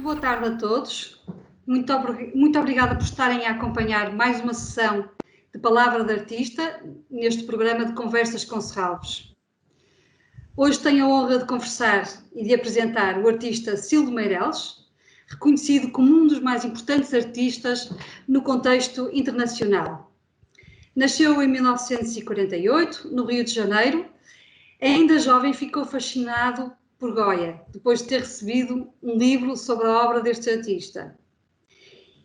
boa tarde a todos. Muito obrigada por estarem a acompanhar mais uma sessão de Palavra de Artista neste programa de Conversas com Serralves. Hoje tenho a honra de conversar e de apresentar o artista Sildo Meireles, reconhecido como um dos mais importantes artistas no contexto internacional. Nasceu em 1948, no Rio de Janeiro. Ainda jovem ficou fascinado por Goya, depois de ter recebido um livro sobre a obra deste artista.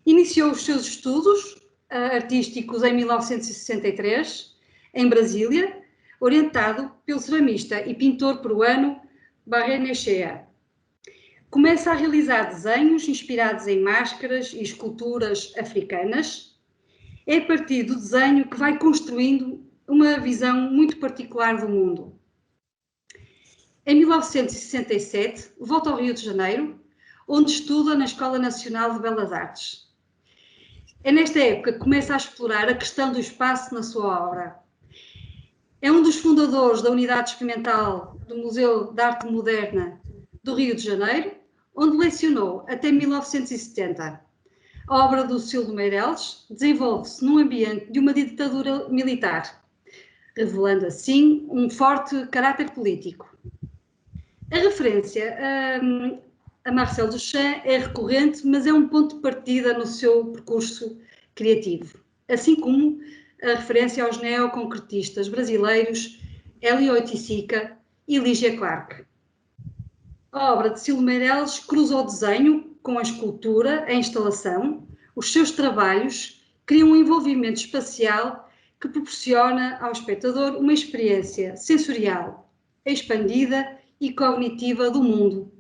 Iniciou os seus estudos artísticos em 1963, em Brasília, orientado pelo ceramista e pintor peruano Barrenechea. Começa a realizar desenhos inspirados em máscaras e esculturas africanas. É a partir do desenho que vai construindo uma visão muito particular do mundo. Em 1967, volta ao Rio de Janeiro, onde estuda na Escola Nacional de Belas Artes. É nesta época que começa a explorar a questão do espaço na sua obra. É um dos fundadores da Unidade Experimental do Museu de Arte Moderna do Rio de Janeiro, onde lecionou até 1970. A obra do Sildo Meireles desenvolve-se num ambiente de uma ditadura militar, revelando assim um forte caráter político. A referência a Marcel Duchamp é recorrente, mas é um ponto de partida no seu percurso criativo, assim como a referência aos neoconcretistas brasileiros Hélio Oiticica e Lígia Clark. A obra de Sildo Meireles cruza o desenho com a escultura, a instalação. Os seus trabalhos criam um envolvimento espacial que proporciona ao espectador uma experiência sensorial expandida e cognitiva do mundo.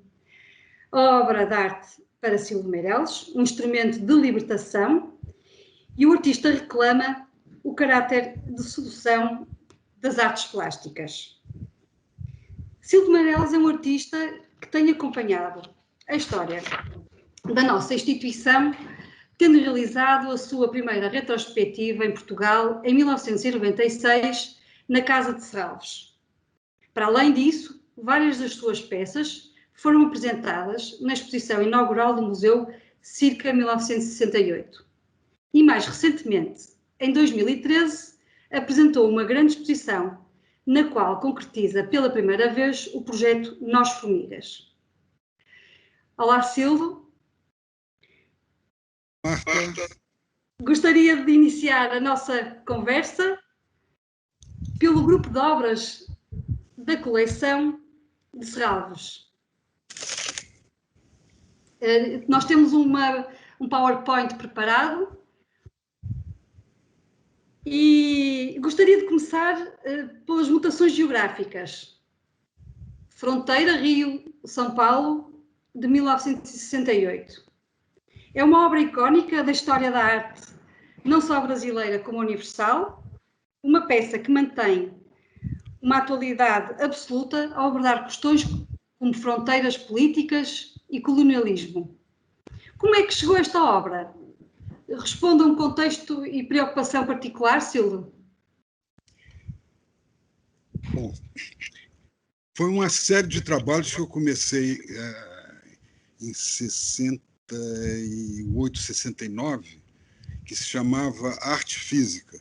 A obra de arte para Sildo Meireles, um instrumento de libertação, e o artista reclama o caráter de sedução das artes plásticas. Sildo Meireles é um artista que tem acompanhado a história da nossa instituição, tendo realizado a sua primeira retrospectiva em Portugal em 1996, na Casa de Serralves. Para além disso, várias das suas peças foram apresentadas na exposição inaugural do Museu Circa 1968. E mais recentemente, em 2013, apresentou uma grande exposição na qual concretiza pela primeira vez o projeto Nós Formigas. Olá, Sildo. Marta. Gostaria de iniciar a nossa conversa pelo grupo de obras da coleção de Serralves. Nós temos um PowerPoint preparado e gostaria de começar pelas mutações geográficas. Fronteira Rio-São Paulo, de 1968. É uma obra icónica da história da arte, não só brasileira como universal, uma peça que mantém uma atualidade absoluta ao abordar questões como fronteiras políticas e colonialismo. Como é que chegou esta obra? Responde a um contexto e preocupação particular, Sildo? Bom, foi uma série de trabalhos que eu comecei em 68, 69, que se chamava Arte Física.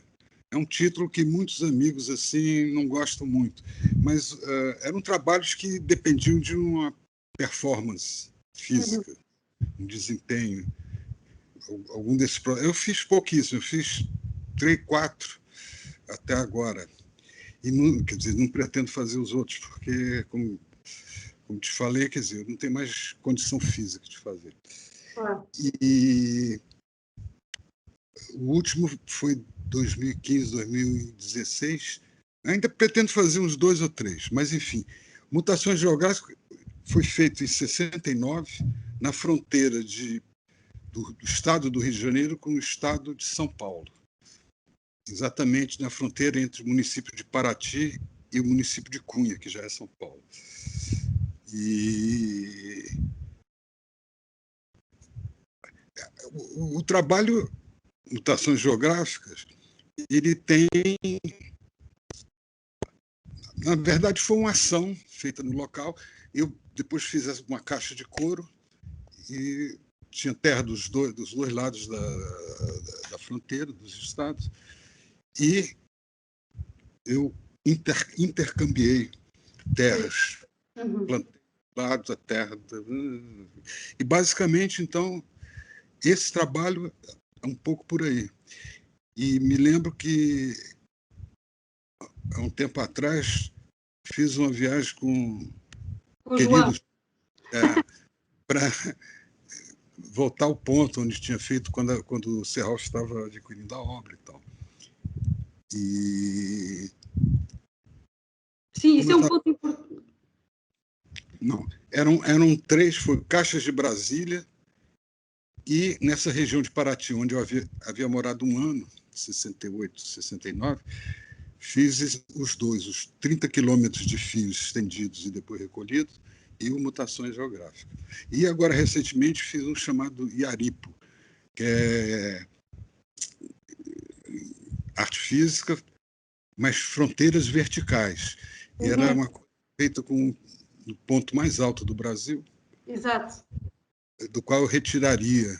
É um título que muitos amigos assim não gostam muito, mas eram trabalhos que dependiam de uma performance física, um desempenho. Algum desses eu fiz pouquíssimo, eu fiz 3, 4 até agora. E não, quer dizer, não pretendo fazer os outros, porque, como te falei, quer dizer, eu não tenho mais condição física de fazer. E o último foi 2015, 2016. Ainda pretendo fazer uns 2 ou 3, mas, enfim. Mutações Geográficas foi feito em 69, na fronteira do estado do Rio de Janeiro com o estado de São Paulo. Exatamente na fronteira entre o município de Paraty e o município de Cunha, que já é São Paulo. E o trabalho Mutações Geográficas, ele tem... Na verdade, foi uma ação feita no local. Eu depois fiz uma caixa de couro e tinha terra dos dois lados da fronteira, dos estados, e eu intercambiei terras, plantei lados a terra. E, basicamente, então, esse trabalho é um pouco por aí. E me lembro que, há um tempo atrás, fiz uma viagem com O queridos para voltar ao ponto onde tinha feito quando o Serral estava adquirindo a obra e tal. E... Sim, isso é um ponto importante. Não, eram 3, foi Caixas de Brasília, e nessa região de Paraty, onde eu havia morado um ano, 68, 69, fiz os 2, os 30 quilômetros de fios estendidos e depois recolhidos, e o Mutações Geográficas. E agora, recentemente, fiz um chamado Iaripo, que é arte física, mas fronteiras verticais. E era uma coisa feita com o ponto mais alto do Brasil, Exato. do qual eu retiraria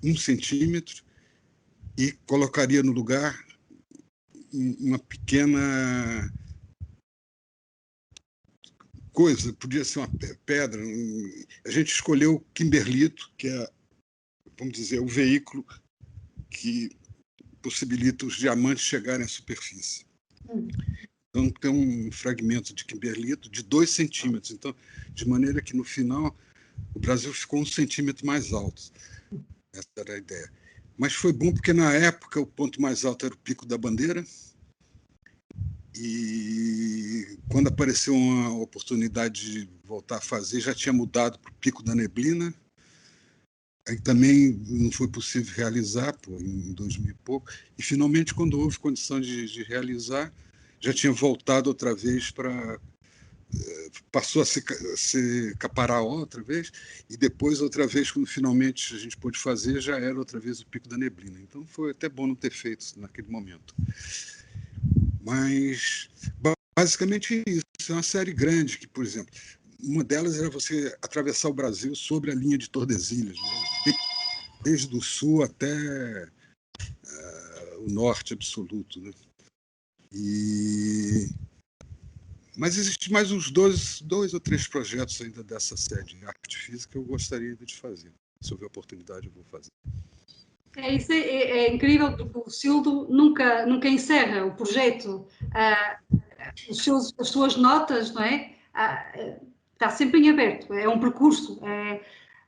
1 centímetro e colocaria no lugar uma pequena coisa, podia ser uma pedra. A gente escolheu o kimberlito, que é, vamos dizer, o veículo que possibilita os diamantes chegarem à superfície. Então, tem um fragmento de kimberlito de 2 centímetros. Então, de maneira que, no final, o Brasil ficou 1 centímetro mais alto. Essa era a ideia. Mas foi bom porque, na época, o ponto mais alto era o Pico da Bandeira. E quando apareceu uma oportunidade de voltar a fazer, já tinha mudado para o Pico da Neblina. Aí também não foi possível realizar, em 2000 e pouco. E, finalmente, quando houve condição de realizar, já tinha voltado outra vez para... Passou a ser Caparaó outra vez, e depois, outra vez, quando finalmente a gente pôde fazer, já era outra vez o Pico da Neblina. Então, foi até bom não ter feito naquele momento. Mas, basicamente, isso. É uma série grande que, por exemplo, uma delas era você atravessar o Brasil sobre a linha de Tordesilhas, né? Desde o sul até o norte absoluto, né? Mas existem mais uns 2 ou 3 projetos ainda dessa série de arte física que eu gostaria de fazer. Se houver oportunidade, eu vou fazer. Isso é incrível, porque o Sildo nunca encerra o projeto. As suas notas, não é? Está sempre em aberto, é um percurso.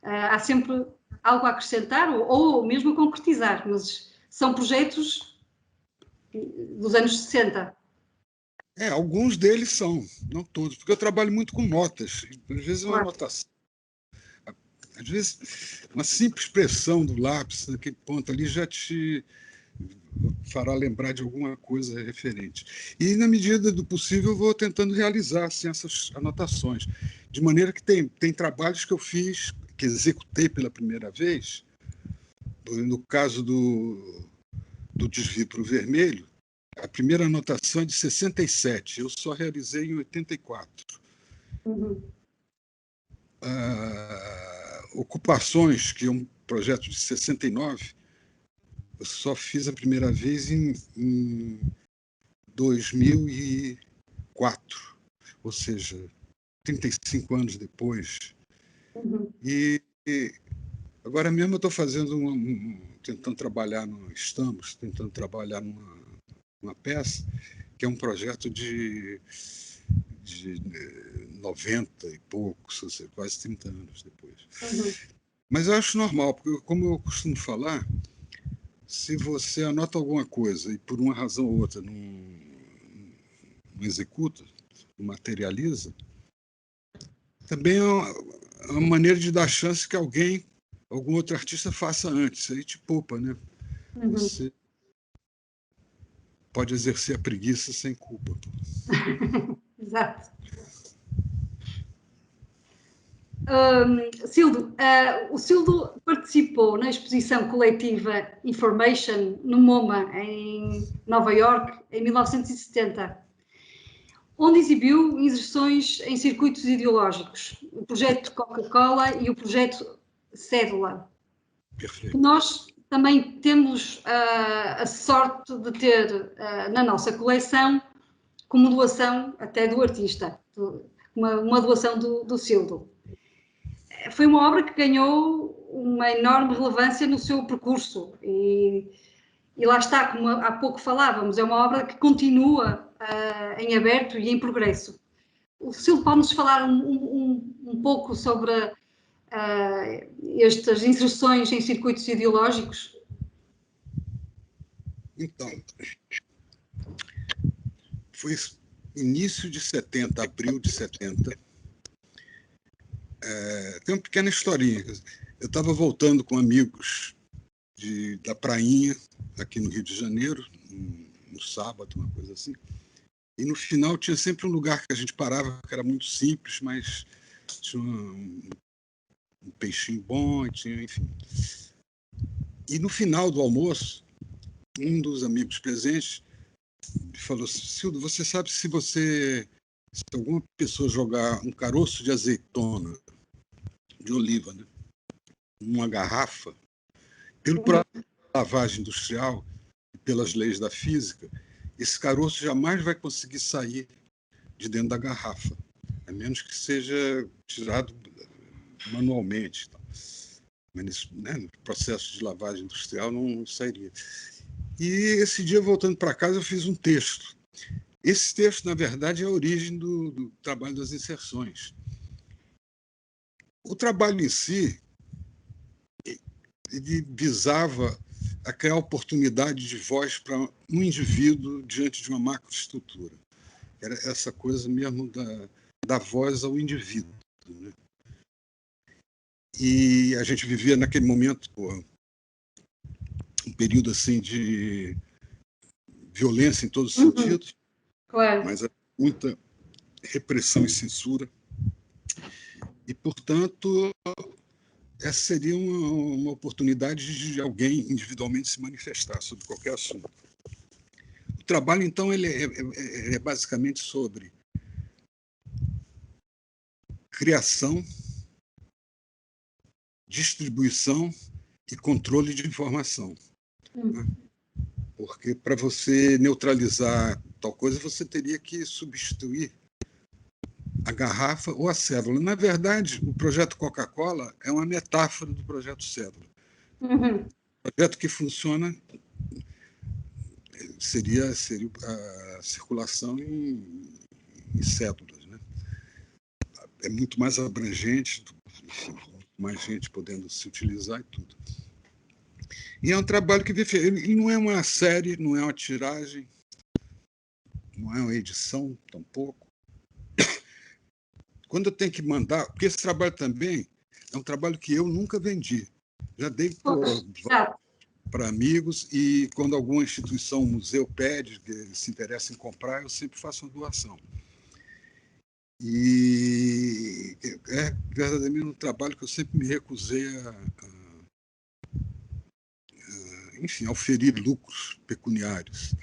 Há sempre algo a acrescentar ou mesmo a concretizar, mas são projetos dos anos 60. Alguns deles são, não todos, porque eu trabalho muito com notas. Às vezes uma anotação, às vezes uma simples expressão do lápis naquele ponto ali já te fará lembrar de alguma coisa referente. E, na medida do possível, eu vou tentando realizar assim, essas anotações. De maneira que tem trabalhos que eu fiz, que executei pela primeira vez. No caso do desvio para o vermelho, a primeira anotação é de 67, eu só realizei em 84. Ocupações, que é um projeto de 69, eu só fiz a primeira vez em 2004, ou seja, 35 anos depois. E agora mesmo eu estou fazendo tentando trabalhar numa peça que é um projeto de 90 e poucos, ou seja, quase 30 anos depois. Mas eu acho normal, porque, como eu costumo falar, se você anota alguma coisa e, por uma razão ou outra, não executa, não materializa, também é uma maneira de dar chance que algum outro artista faça antes. Aí te poupa, né? Você pode exercer a preguiça sem culpa. Exato. Sildo, o Sildo participou na exposição coletiva Information no MoMA, em Nova York, em 1970, onde exibiu inserções em circuitos ideológicos, o projeto Coca-Cola e o projeto cédula. Perfeito. Nós também temos a sorte de ter na nossa coleção, como doação até do artista, uma doação do Sildo. Foi uma obra que ganhou uma enorme relevância no seu percurso e lá está, como há pouco falávamos, é uma obra que continua em aberto e em progresso. O Sildo pode-nos falar um pouco sobre estas inserções em circuitos ideológicos? Então, foi início de 70, abril de 70. Tem uma pequena historinha. Eu estava voltando com amigos da prainha, aqui no Rio de Janeiro, no sábado, uma coisa assim. E no final tinha sempre um lugar que a gente parava, que era muito simples, mas tinha um peixinho bom, enfim. E no final do almoço, um dos amigos presentes falou: Sildo, você sabe se alguma pessoa jogar um caroço de azeitona, de oliva, né, numa garrafa, pela lavagem industrial e pelas leis da física, esse caroço jamais vai conseguir sair de dentro da garrafa, a menos que seja tirado manualmente. Mas no processo de lavagem industrial não sairia. E esse dia, voltando para casa, eu fiz um texto. Esse texto, na verdade, é a origem do trabalho das inserções. O trabalho em si, ele visava a criar oportunidade de voz para um indivíduo diante de uma macroestrutura. Era essa coisa mesmo da voz ao indivíduo, né? E a gente vivia naquele momento um período assim de violência em todos os sentidos, claro, mas muita repressão e censura. E, portanto, essa seria uma oportunidade de alguém individualmente se manifestar sobre qualquer assunto. O trabalho, então, ele é basicamente sobre criação, distribuição e controle de informação. Né? Porque para você neutralizar tal coisa, você teria que substituir a garrafa ou a cédula. Na verdade, o projeto Coca-Cola é uma metáfora do projeto Cédula. O projeto que funciona seria a circulação em cédulas, né? É muito mais abrangente, mais gente podendo se utilizar e tudo. E é um trabalho que ele não é uma série, não é uma tiragem, não é uma edição, tampouco. Quando eu tenho que mandar, porque esse trabalho também é um trabalho que eu nunca vendi. Já dei para amigos, e quando alguma instituição, um museu pede, que se interessa em comprar, eu sempre faço uma doação. E é verdadeiramente um trabalho que eu sempre me recusei enfim, a oferir lucros pecuniários.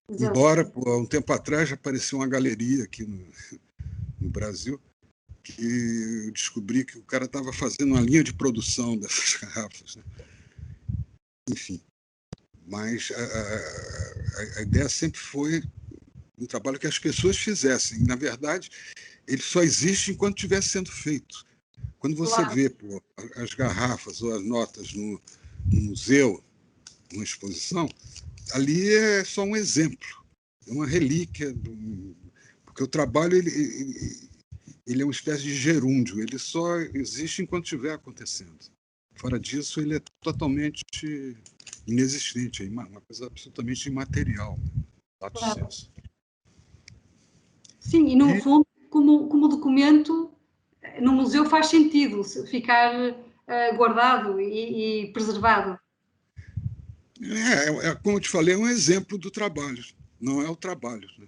Exato. Embora, há um tempo atrás, já apareceu uma galeria aqui no Brasil, que eu descobri que o cara estava fazendo uma linha de produção dessas garrafas, né? Enfim, mas a ideia sempre foi um trabalho que as pessoas fizessem. Na verdade, ele só existe enquanto estiver sendo feito. Quando você vê as garrafas ou as notas no museu, numa exposição, ali é só um exemplo, é uma relíquia, porque o trabalho ele é uma espécie de gerúndio, ele só existe enquanto estiver acontecendo. Fora disso, ele é totalmente inexistente, é uma coisa absolutamente imaterial. Claro. Sim, e no fundo, como documento, no museu faz sentido ficar guardado e preservado. Como eu te falei, é um exemplo do trabalho, não é o trabalho, né?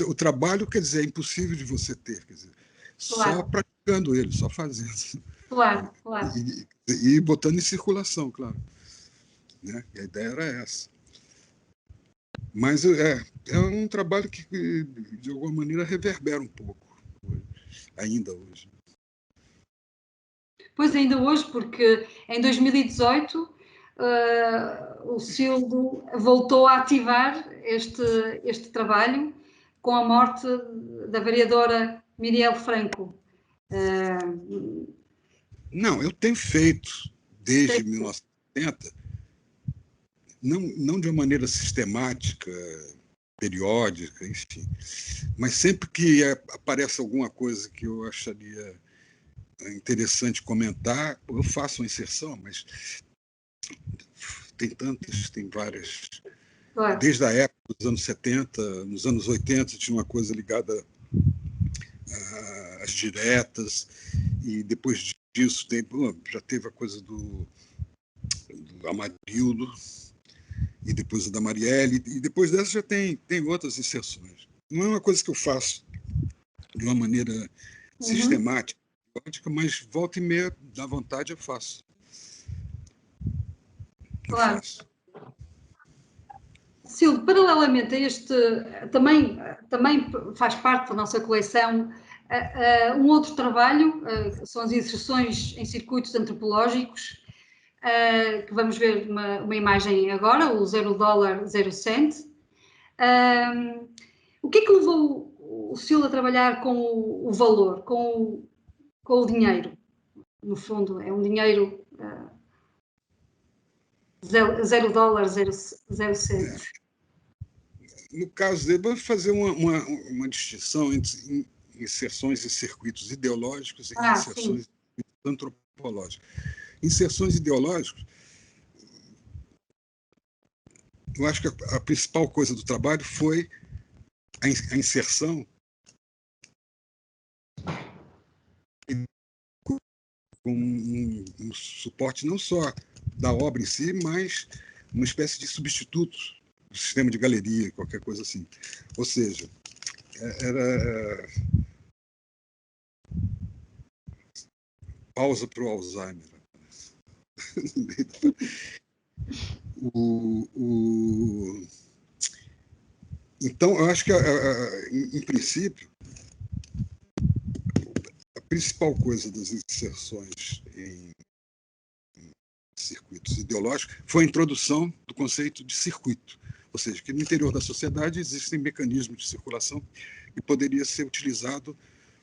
O trabalho, quer dizer, é impossível de você ter, quer dizer, só praticando ele, só fazendo. Claro. E botando em circulação, claro. Né? E a ideia era essa. Mas é um trabalho que, de alguma maneira, reverbera um pouco, ainda hoje. Pois ainda hoje, porque em 2018 o Sildo voltou a ativar este trabalho com a morte da vereadora Miriel Franco. Não, eu tenho feito desde 1970, não de uma maneira sistemática, periódica, enfim, mas sempre que aparece alguma coisa que eu acharia interessante comentar, eu faço uma inserção, mas tem várias. Claro. Desde a época dos anos 70, nos anos 80, tinha uma coisa ligada às diretas, e depois disso já teve a coisa do Amarildo, e depois a da Marielle, e depois dessa já tem outras inserções. Não é uma coisa que eu faço de uma maneira sistemática, mas volta e meia, dá vontade, eu faço. Claro. Silvio, paralelamente a este, também faz parte da nossa coleção um outro trabalho, que são as inserções em circuitos antropológicos, que vamos ver uma imagem agora, o $0, 0 cent. O que é que levou o Silvio a trabalhar com o valor, com o dinheiro? No fundo, é um dinheiro $0, 0 cent. No caso dele, vamos fazer uma distinção entre inserções em circuitos ideológicos e inserções antropológicas. Inserções ideológicas, eu acho que a principal coisa do trabalho foi a inserção com um suporte não só da obra em si, mas uma espécie de substituto do sistema de galeria, qualquer coisa assim. Ou seja, era pausa para o Alzheimer. Então, eu acho que, em princípio, a principal coisa das inserções em circuitos ideológicos foi a introdução do conceito de circuito, ou seja, que no interior da sociedade existem mecanismos de circulação que poderia ser utilizado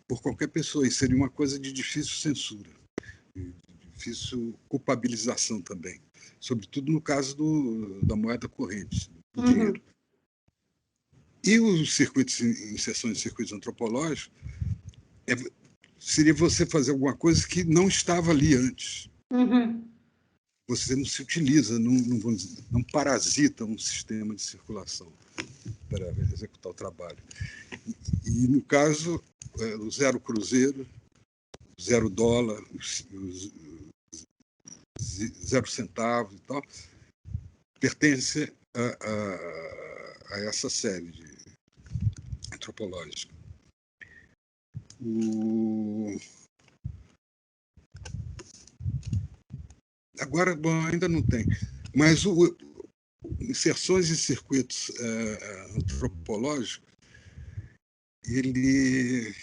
por qualquer pessoa, e seria uma coisa de difícil censura, de difícil culpabilização também, sobretudo no caso da moeda corrente, do dinheiro. E os circuitos, inserções de circuitos antropológicos, seria você fazer alguma coisa que não estava ali antes. Você não se utiliza, não parasita um sistema de circulação para executar o trabalho. E no caso, o 0 cruzeiro, $0, 0 centavo e tal, pertence a essa série antropológica. Agora, bom, ainda não tem, mas inserções em circuitos antropológicos, ele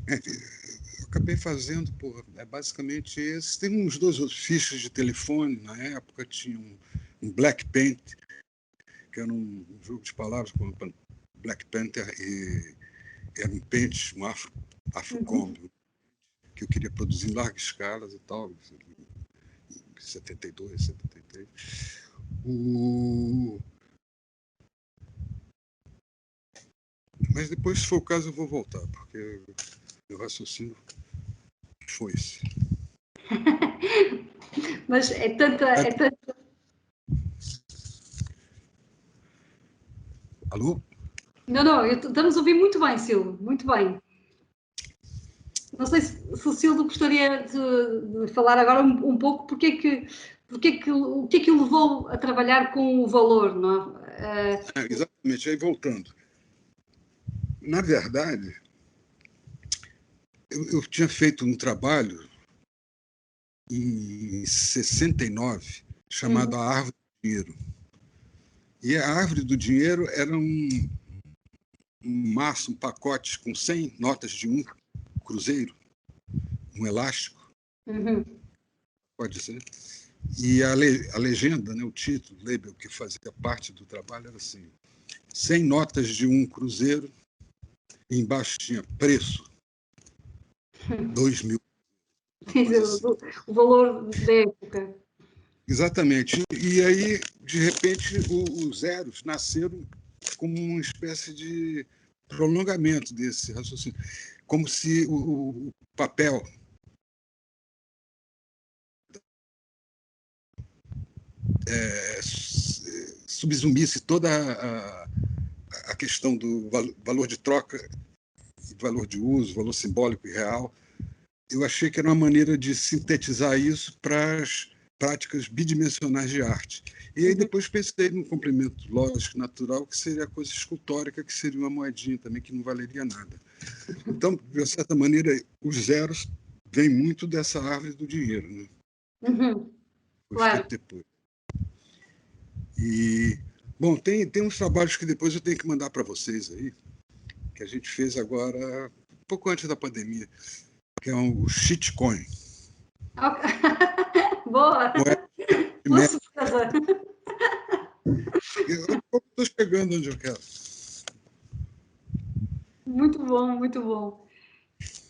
eu acabei fazendo basicamente esse. Tem uns 2 outros fichas de telefone, na época tinha um Black Paint, que era um jogo de palavras com Black Panther, e era um paint, um Afrocomb, que eu queria produzir em largas escalas e tal, em 72, 73. Mas depois, se for o caso, eu vou voltar, porque meu raciocínio foi-se. Mas é tanta... Alô? Não, estamos a ouvir muito bem, Silvio, muito bem. Não sei se o Silvio gostaria de falar agora um pouco o que é que o levou a trabalhar com o valor, não é? Exatamente, aí voltando. Na verdade, eu tinha feito um trabalho em 69, chamado A Árvore do Dinheiro, E a árvore do dinheiro era um maço, um pacote com 100 notas de um cruzeiro, um elástico, pode ser. E a legenda, né, o título, o label que fazia parte do trabalho era assim: 100 notas de um cruzeiro, e embaixo tinha preço, 2.000. Assim. O valor da época. Exatamente. E aí, de repente, os zeros nasceram como uma espécie de prolongamento desse raciocínio. Como se o papel subsumisse toda a questão do valor de troca, valor de uso, valor simbólico e real. Eu achei que era uma maneira de sintetizar isso para as práticas bidimensionais de arte. E aí depois pensei no complemento lógico natural, que seria a coisa escultórica, que seria uma moedinha também, que não valeria nada. Então, de certa maneira, os zeros vêm muito dessa árvore do dinheiro, né? Foi Claro. feito depois. E, bom, tem uns trabalhos que depois eu tenho que mandar para vocês aí, que a gente fez agora, um pouco antes da pandemia, que é o shitcoin. Boa! Com certeza. Eu estou chegando onde eu quero. Muito bom, muito bom.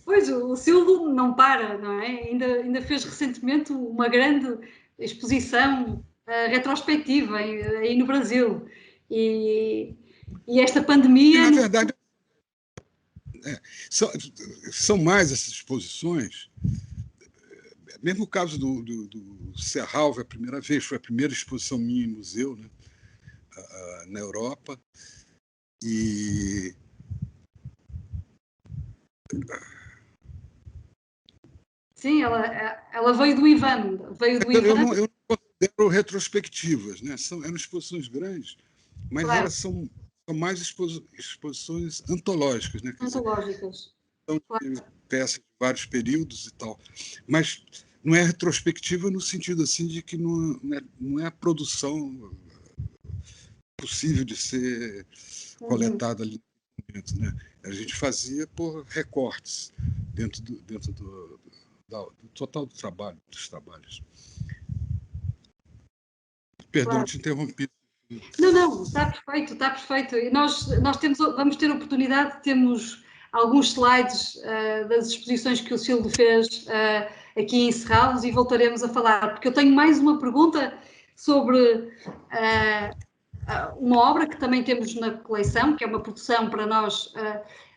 Pois, o Sildo não para, não é? Ainda fez recentemente uma grande exposição retrospectiva aí no Brasil. E esta pandemia... E, na verdade, são mais essas exposições. Mesmo o caso do Serralvo, a primeira vez, foi a primeira exposição minha em museu, né, na Europa. E Sim, ela veio do Ivan. eu não considero retrospectivas, né? Eram exposições grandes, mas Claro, elas são mais exposições antológicas, né? Quer dizer, antológicas. são Claro. peças de vários períodos e tal. Mas não é retrospectiva no sentido assim de que não é a produção possível de ser coletada ali no momento, né? A gente fazia por recortes dentro do total do trabalho, dos trabalhos. Perdão, Claro. te interrompi. Não, está perfeito, está perfeito. E nós vamos ter a oportunidade, temos alguns slides das exposições que o Silvio fez aqui em Serralves e voltaremos a falar, porque eu tenho mais uma pergunta sobre uma obra que também temos na coleção, que é uma produção para nós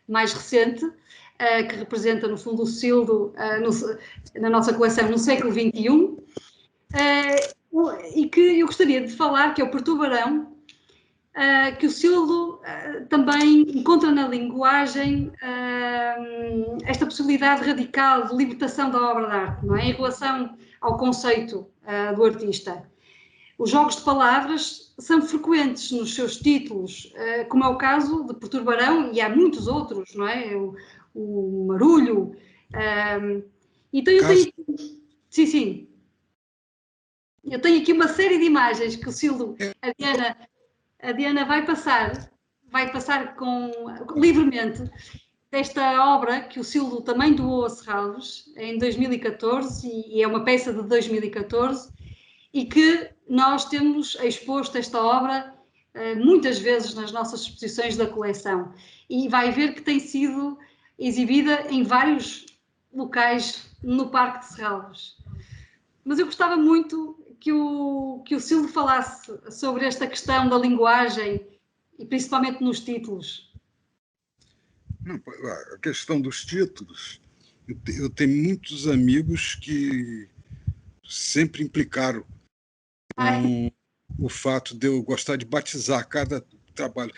mais recente, que representa, no fundo, o Silvio na nossa coleção no século XXI, e que eu gostaria de falar, que é o Perturbarão, que o Sildo também encontra na linguagem esta possibilidade radical de libertação da obra de arte, não é? Em relação ao conceito do artista. Os jogos de palavras são frequentes nos seus títulos, como é o caso de Perturbarão, e há muitos outros, não é? O Marulho. Então eu tenho... Sim, sim. Eu tenho aqui uma série de imagens que o Sildo, a Diana vai passar livremente desta obra que o Silvio também doou a Serralves em 2014 e é uma peça de 2014 e que nós temos exposto esta obra muitas vezes nas nossas exposições da coleção e vai ver que tem sido exibida em vários locais no Parque de Serralves. Mas eu gostava muito que o Silvio falasse sobre esta questão da linguagem e principalmente nos títulos. Não, a questão dos títulos, eu tenho muitos amigos que sempre implicaram com o fato de eu gostar de batizar cada trabalho.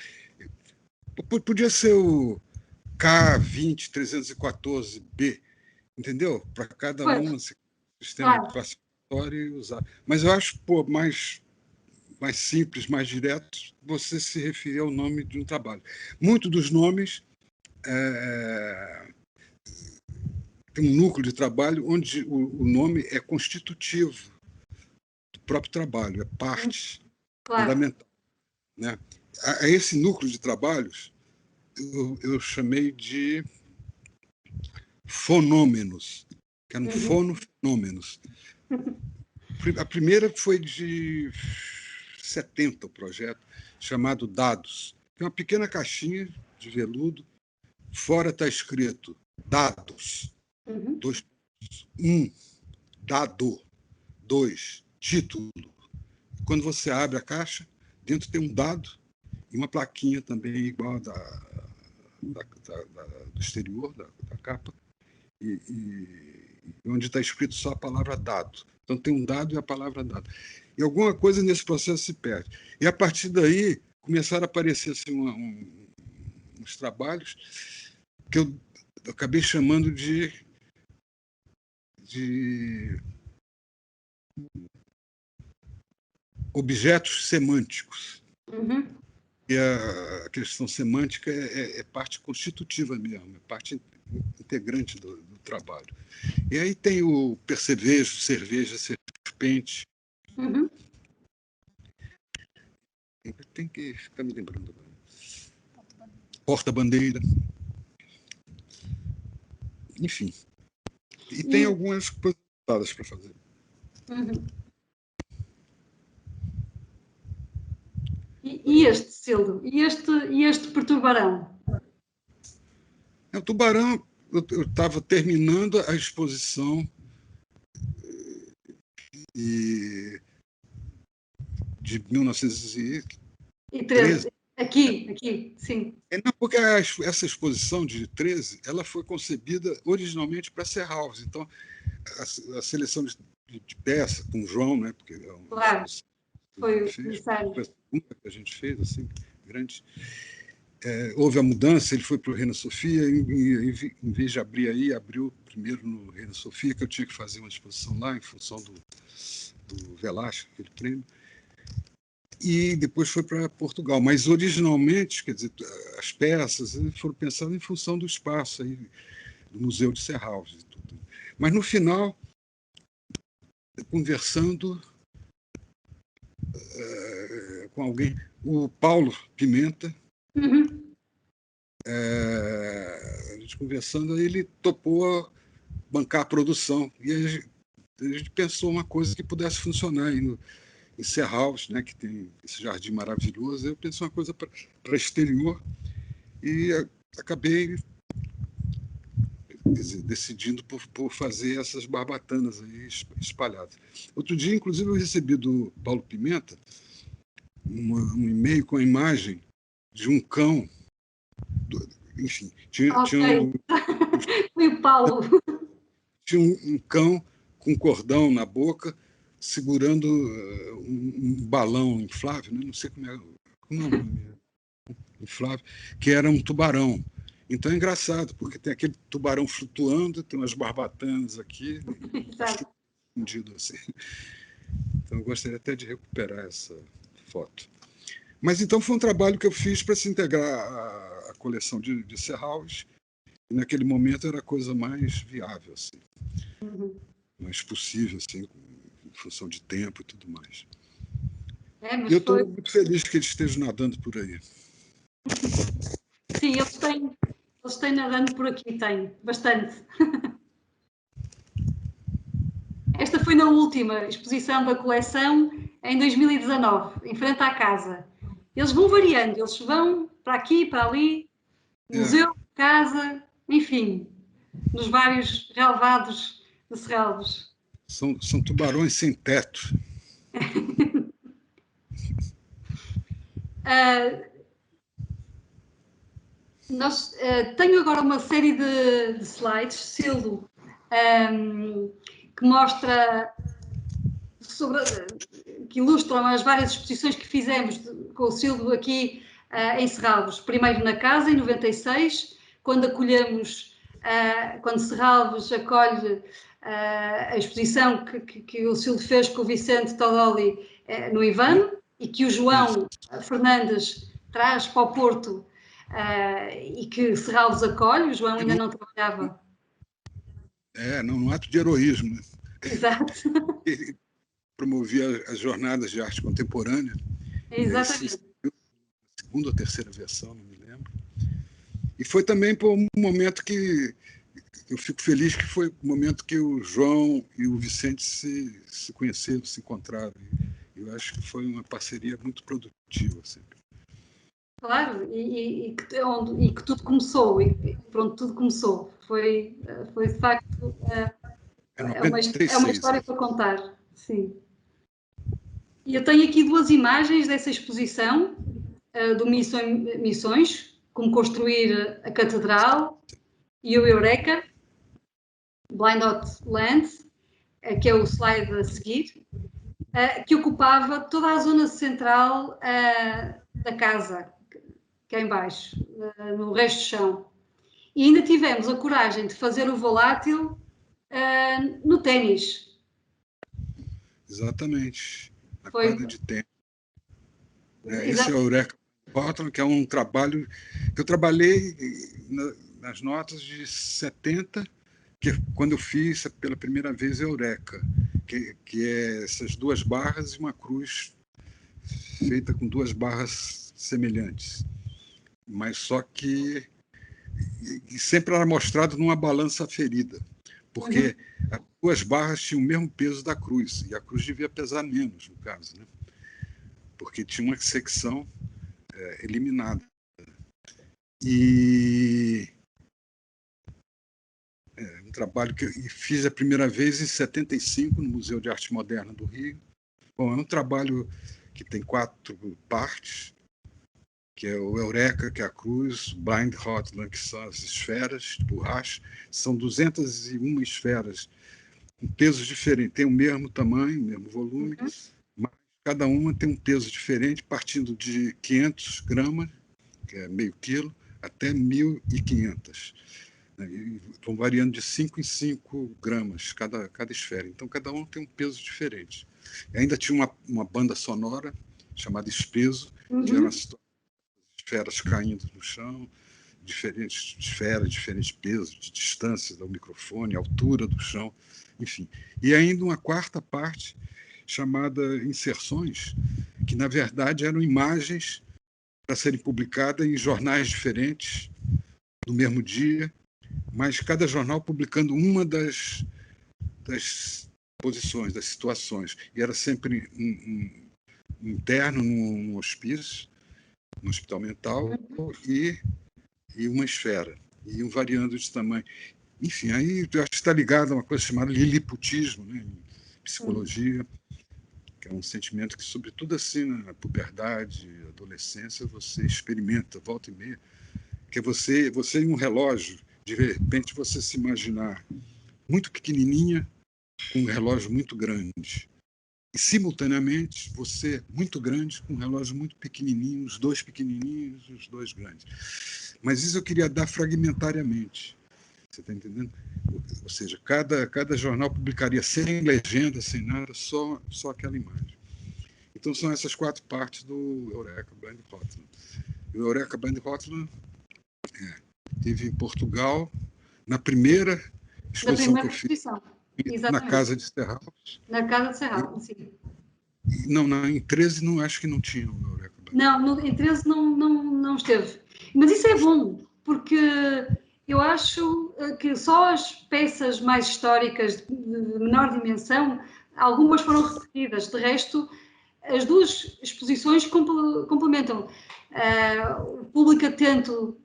Podia ser o K20314B, entendeu? Para cada um, sistema classificatório e usar. Mas eu acho mais simples, mais direto, você se referir ao nome de um trabalho. Muitos dos nomes tem um núcleo de trabalho onde o nome é constitutivo do próprio trabalho, é parte fundamental. né? A esse núcleo de trabalhos eu chamei de fonômenos, que eram fonofenômenos. A primeira foi de 70, o projeto, chamado Dados, que é uma pequena caixinha de veludo, fora está escrito dados, dois, dado, dois, título. Quando você abre a caixa, dentro tem um dado e uma plaquinha também igual do exterior, da capa, e onde está escrito só a palavra dado. Então tem um dado e a palavra dado. E alguma coisa nesse processo se perde. E a partir daí começaram a aparecer assim, uns trabalhos que eu acabei chamando de objetos semânticos. E a questão semântica é parte constitutiva mesmo, é parte integrante do trabalho. E aí tem o percevejo, cerveja, serpente. Tem que ficar me lembrando. Porta-bandeira. Enfim. E tem algumas coisas para fazer. E este, Cildo? E este perturbarão? O tubarão, eu estava terminando a exposição de 1913. Aqui, sim. Não, porque essa exposição de 13 ela foi concebida originalmente para Serralves. Então, a seleção de peça com o João, né? Porque claro, foi uma que a gente fez, assim, grande. Houve a mudança, ele foi para o Reina Sofia, em vez de abrir aí, abriu primeiro no Reina Sofia, que eu tinha que fazer uma exposição lá, em função do Velázquez, aquele prêmio, e depois foi para Portugal. Mas, originalmente, quer dizer, as peças foram pensadas em função do espaço aí, do Museu de Serralves e tudo. Mas, no final, conversando com alguém, o Paulo Pimenta, a gente conversando, ele topou bancar a produção. E a gente pensou uma coisa que pudesse funcionar aí em Serralves, né, que tem esse jardim maravilhoso. Eu pensei uma coisa para exterior e acabei decidindo por fazer essas barbatanas aí espalhadas. Outro dia, inclusive, eu recebi do Paulo Pimenta um e-mail com a imagem de um cão. Enfim, tinha Foi o Paulo. Tinha um cão com cordão na boca, segurando um balão inflável, né? Não sei como é o nome, inflável, que era um tubarão. Então é engraçado, porque tem aquele tubarão flutuando, tem umas barbatanas aqui, escondido assim. Então eu gostaria até de recuperar essa foto. Mas então foi um trabalho que eu fiz para se integrar à coleção de Serralves, e naquele momento era a coisa mais viável, assim, mais possível, assim, em função de tempo e tudo mais. E eu estou muito feliz que eles estejam nadando por aí. Sim, eles têm nadando por aqui, têm, bastante. Esta foi na última exposição da coleção, em 2019, em frente à casa. Eles vão variando, eles vão para aqui, para ali, museu, casa, enfim, nos vários relevados de Serralves. São tubarões sem teto. Tenho agora uma série de slides, Cildo, que mostra que ilustram as várias exposições que fizemos com o Cildo aqui em Serralves. Primeiro na casa, em 96, quando acolhemos, quando Serralves acolhe a exposição que o Cildo fez com o Vicente Todoli no Ivano, e que o João Fernandes traz para o Porto, e que Serralves acolhe. O João ainda não trabalhava. Num ato de heroísmo. Exato. Ele promovia as jornadas de arte contemporânea. Exatamente. segunda ou terceira versão, não me lembro. E foi também por um momento que eu fico feliz, que foi o momento que o João e o Vicente se conheceram, se encontraram. Eu acho que foi uma parceria muito produtiva sempre. Claro, e que tudo começou, e pronto, tudo começou. Foi de facto, É é uma 96, história né? para contar, sim. E eu tenho aqui duas imagens dessa exposição, do Missões, como construir a Catedral, e o Eureka, Blind Hot Land, que é o slide a seguir, que ocupava toda a zona central da casa, que é em baixo, no resto do chão. E ainda tivemos a coragem de fazer o volátil no ténis. Exatamente. Na Foi, quadra de tênis. Esse é o exato. Eureka Hotline, que é um trabalho que eu trabalhei nas notas de 70, que quando eu fiz pela primeira vez Eureka, que é essas duas barras e uma cruz feita com duas barras semelhantes. Mas só que sempre era mostrado numa balança ferida, porque as duas barras tinham o mesmo peso da cruz, e a cruz devia pesar menos, no caso, né? Porque tinha uma secção eliminada. E um trabalho que eu fiz a primeira vez em 75, no Museu de Arte Moderna do Rio. Bom, é um trabalho que tem 4 partes, que é o Eureka, que é a cruz, o Blind Hotline, que são as esferas de borracha. São 201 esferas com pesos diferentes. Tem o mesmo tamanho, o mesmo volume, mas cada uma tem um peso diferente, partindo de 500 gramas, que é meio quilo, até 1.500. E vão variando de 5 em 5 gramas cada esfera. Então, cada um tem um peso diferente. E ainda tinha uma banda sonora chamada Espeso, que eram as esferas caindo no chão, diferentes esferas, diferentes pesos, de distância do microfone, altura do chão, enfim. E ainda uma quarta parte chamada Inserções, que, na verdade, eram imagens para serem publicadas em jornais diferentes, no mesmo dia, mas cada jornal publicando uma das posições, das situações. E era sempre interno num hospício, no hospital mental, e uma esfera, e variando de tamanho. Enfim, aí eu acho que está ligado a uma coisa chamada liliputismo, né, em psicologia, que é um sentimento que, sobretudo assim, na puberdade, adolescência, você experimenta, volta e meia, que é você em um relógio, de repente você se imaginar muito pequenininha com um relógio muito grande. E, simultaneamente, você muito grande com um relógio muito pequenininho, os dois pequenininhos e os dois grandes. Mas isso eu queria dar fragmentariamente. Você está entendendo? Ou seja, cada jornal publicaria sem legenda, sem nada, só aquela imagem. Então, são essas 4 partes do Eureka Blind Hotline. O Eureka Blind Hotline teve em Portugal, na primeira exposição que eu fiz, na Casa de Serralves. Na Casa de Serralves, sim. Não, em 13 não, acho que não tinha o Eureka Blind. Não, em 13 não esteve. Mas isso é bom, porque eu acho que só as peças mais históricas de menor dimensão, algumas foram repetidas, de resto, as duas exposições complementam. O público atento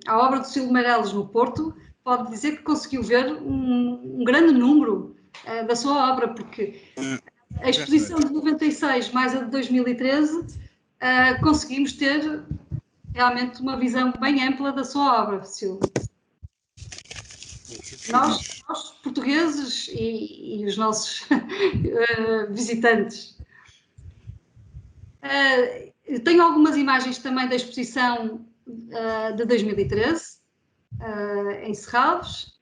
à obra do Silvio Meirelles no Porto pode dizer que conseguiu ver um grande número da sua obra, porque a exposição de 96 mais a de 2013 conseguimos ter realmente uma visão bem ampla da sua obra, Silvio. Nós portugueses e os nossos visitantes. Tenho algumas imagens também da exposição de 2013, em Serralves.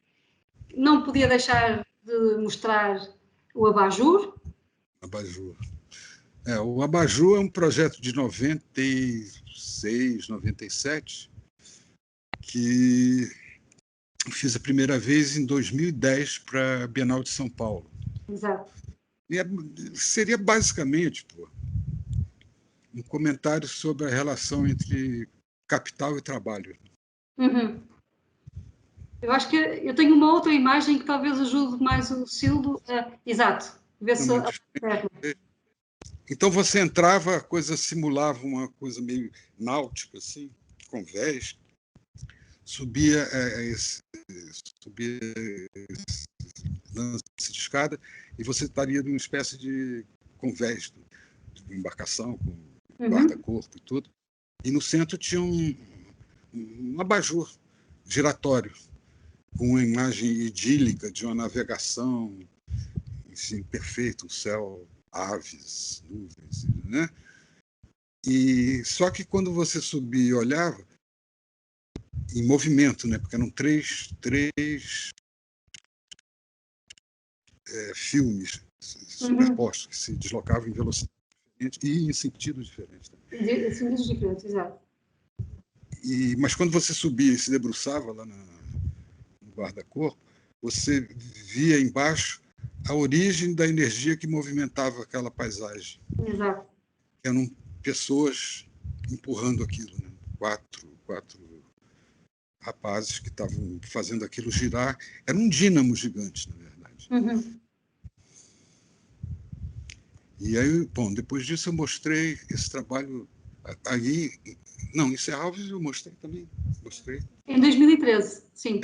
Não podia deixar de mostrar o Abajur. Abajur. O Abajur é um projeto de 96, 97, que fiz a primeira vez em 2010 para a Bienal de São Paulo. Exato. E seria basicamente, um comentário sobre a relação entre capital e trabalho. Uhum. Eu acho que eu tenho uma outra imagem que talvez ajude mais o Sildo. Exato. Ver se. Então você entrava, a coisa simulava uma coisa meio náutica, assim, com vés, subia esse lance de escada e você estaria numa espécie de convés, de embarcação, com guarda-corpo e tudo. E no centro tinha um abajur giratório, com uma imagem idílica de uma navegação, assim, perfeito, um céu, aves, nuvens, né? E só que quando você subia e olhava, em movimento, né? Porque eram três filmes superpostos que se deslocavam em velocidade diferente e em sentidos diferentes. Em sentidos diferentes, exato. Mas quando você subia e se debruçava lá no guarda-corpo, você via embaixo a origem da energia que movimentava aquela paisagem. Exato. Eram pessoas empurrando aquilo, né? Quatro rapazes que estavam fazendo aquilo girar. Era um dínamo gigante, na verdade. E aí, bom, depois disso eu mostrei esse trabalho aí. Não, em Serralves eu mostrei também. Mostrei. Em 2013, sim.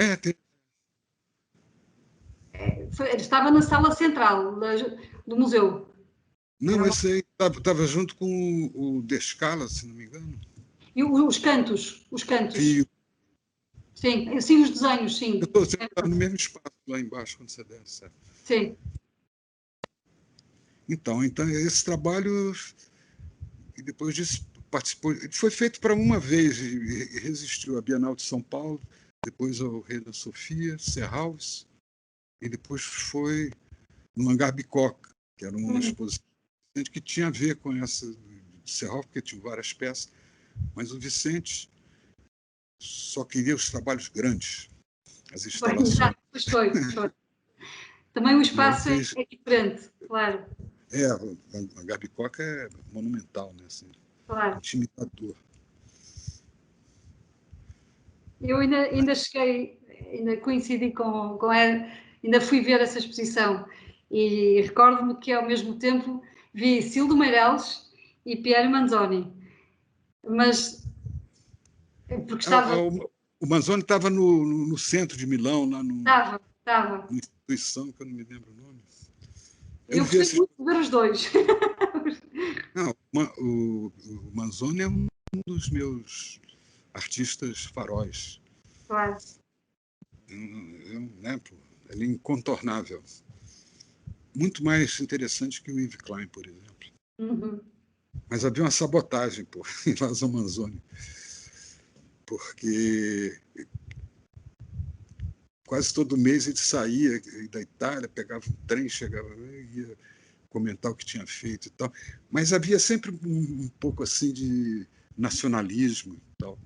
Estava na sala central do museu. Não, esse aí estava junto com o Descala, se não me engano. E os cantos. Sim. Sim, os desenhos, sim. Você está no mesmo espaço lá embaixo, quando você desce. Sim. Então, esse trabalho, e depois disso, participou. Foi feito para uma vez e resistiu à Bienal de São Paulo, depois ao Reina Sofia, Serralves, e depois foi no Hangar Bicoca, que era uma exposição que tinha a ver com essa de Serralves, porque tinha várias peças, mas o Vicente só queria os trabalhos grandes, as instalações. Foi. Também o espaço é diferente, claro. A Gabicoca é monumental, né? Assim, claro. Intimidador. Eu ainda cheguei, ainda coincidi com ela, ainda fui ver essa exposição e recordo-me que ao mesmo tempo vi Sildo Meirelles e Piero Manzoni, mas porque estava... O Manzoni estava no centro de Milão, lá Estava. numa instituição que eu não me lembro o nome. Eu gostei muito de ver os dois. Não, o Manzoni é um dos meus artistas faróis. Claro. Ele é incontornável. Muito mais interessante que o Yves Klein, por exemplo. Mas havia uma sabotagem em relação ao Manzoni, porque quase todo mês ele saía da Itália, pegava um trem, chegava e ia comentar o que tinha feito e tal. Mas havia sempre um pouco assim de nacionalismo e tal.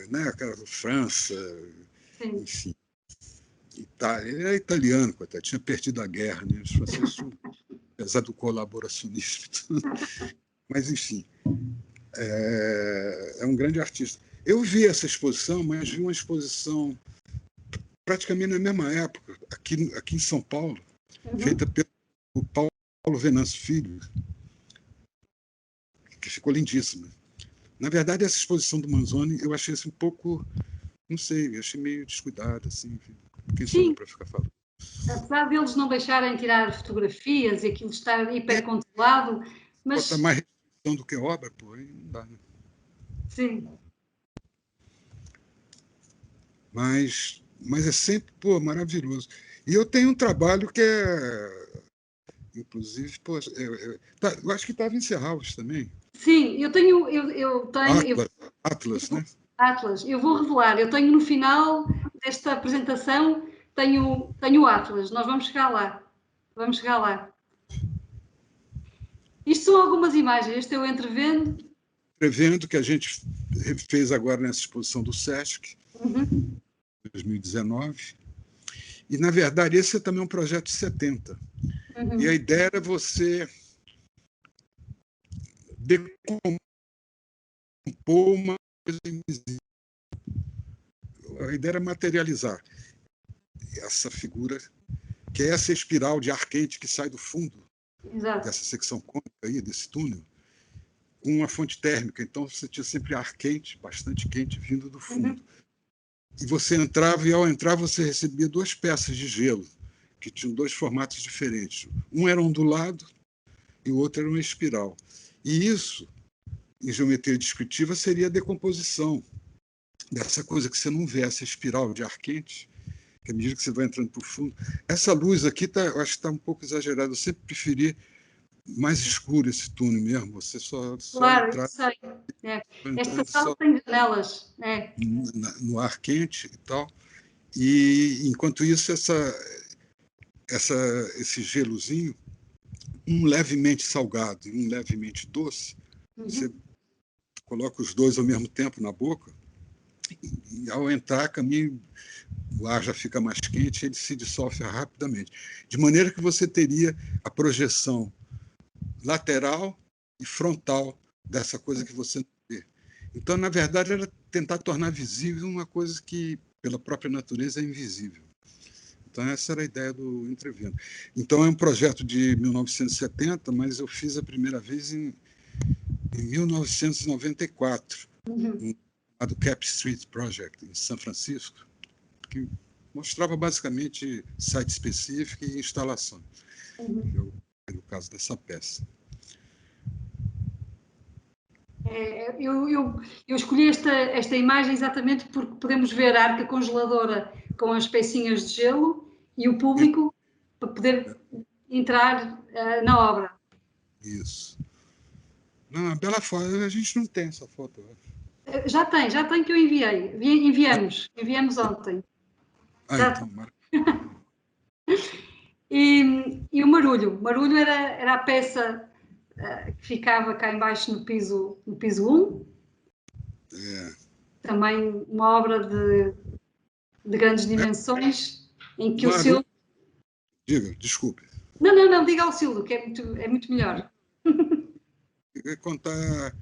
Né? Aquela França, Sim. enfim. Itália. Ele era italiano, coitado, tinha perdido a guerra, né? Os franceses, apesar do colaboracionismo e tudo. Mas, enfim, é um grande artista. Eu vi essa exposição, mas vi uma exposição praticamente na mesma época, aqui em São Paulo, feita pelo Paulo Venâncio Filho, que ficou lindíssima. Na verdade, essa exposição do Manzoni, eu achei assim, um pouco, não sei, eu achei meio descuidada, assim, quem sou eu para ficar falando? Apesar deles não deixarem tirar fotografias e aquilo estar hipercontrolado, mas... Bota mais restrição do que obra, pô, aí não dá, né? Sim. Mas é sempre, pô, maravilhoso. E eu tenho um trabalho que é, inclusive, pô, eu acho que estava em Serralves também. Sim, eu tenho Atlas, né? Atlas. Eu vou revelar, eu tenho no final desta apresentação, tenho o Atlas. Nós vamos chegar lá. Isto são algumas imagens, este é o entrevendo. Prevendo que a gente fez agora nessa exposição do Sesc, 2019. E, na verdade, esse é também um projeto de 70. E a ideia era você decompor uma coisa invisível. A ideia era materializar essa figura, que é essa espiral de ar quente que sai do fundo dessa secção cônica aí, desse túnel, com uma fonte térmica. Então você tinha sempre ar quente, bastante quente, vindo do fundo. E você entrava, e ao entrar você recebia 2 peças de gelo, que tinham 2 formatos diferentes. Um era ondulado e o outro era uma espiral. E isso, em geometria descritiva, seria a decomposição dessa coisa que você não vê, essa espiral de ar quente, que à medida que você vai entrando para o fundo. Essa luz aqui, eu acho que está um pouco exagerada. Eu sempre preferi mais escuro esse túnel mesmo. Você só Claro, entrar, sei. Esta sala tem janelas. no ar quente e tal. E, enquanto isso, esse gelozinho, um levemente salgado e um levemente doce, você coloca os 2 ao mesmo tempo na boca, e ao entrar, caminho, o ar já fica mais quente, ele se dissolve rapidamente. De maneira que você teria a projeção lateral e frontal dessa coisa que você não vê. Então, na verdade, era tentar tornar visível uma coisa que, pela própria natureza, é invisível. Então, essa era a ideia do Entrevendo. Então, é um projeto de 1970, mas eu fiz a primeira vez em 1994, do Cap Street Project, em São Francisco, que mostrava basicamente site específico e instalação, que é o caso dessa peça. Eu escolhi esta imagem exatamente porque podemos ver a arca congeladora com as pecinhas de gelo e o público para poder entrar na obra. Isso. Não, a bela foto, a gente não tem essa foto. Já tem que eu enviei. Enviamos ontem. Então, E o marulho? O marulho era a peça que ficava cá embaixo no piso 1. Também uma obra de grandes dimensões, em que o Silvio... Diga, desculpe. Não, diga ao Silvio, que é muito melhor. Eu contar...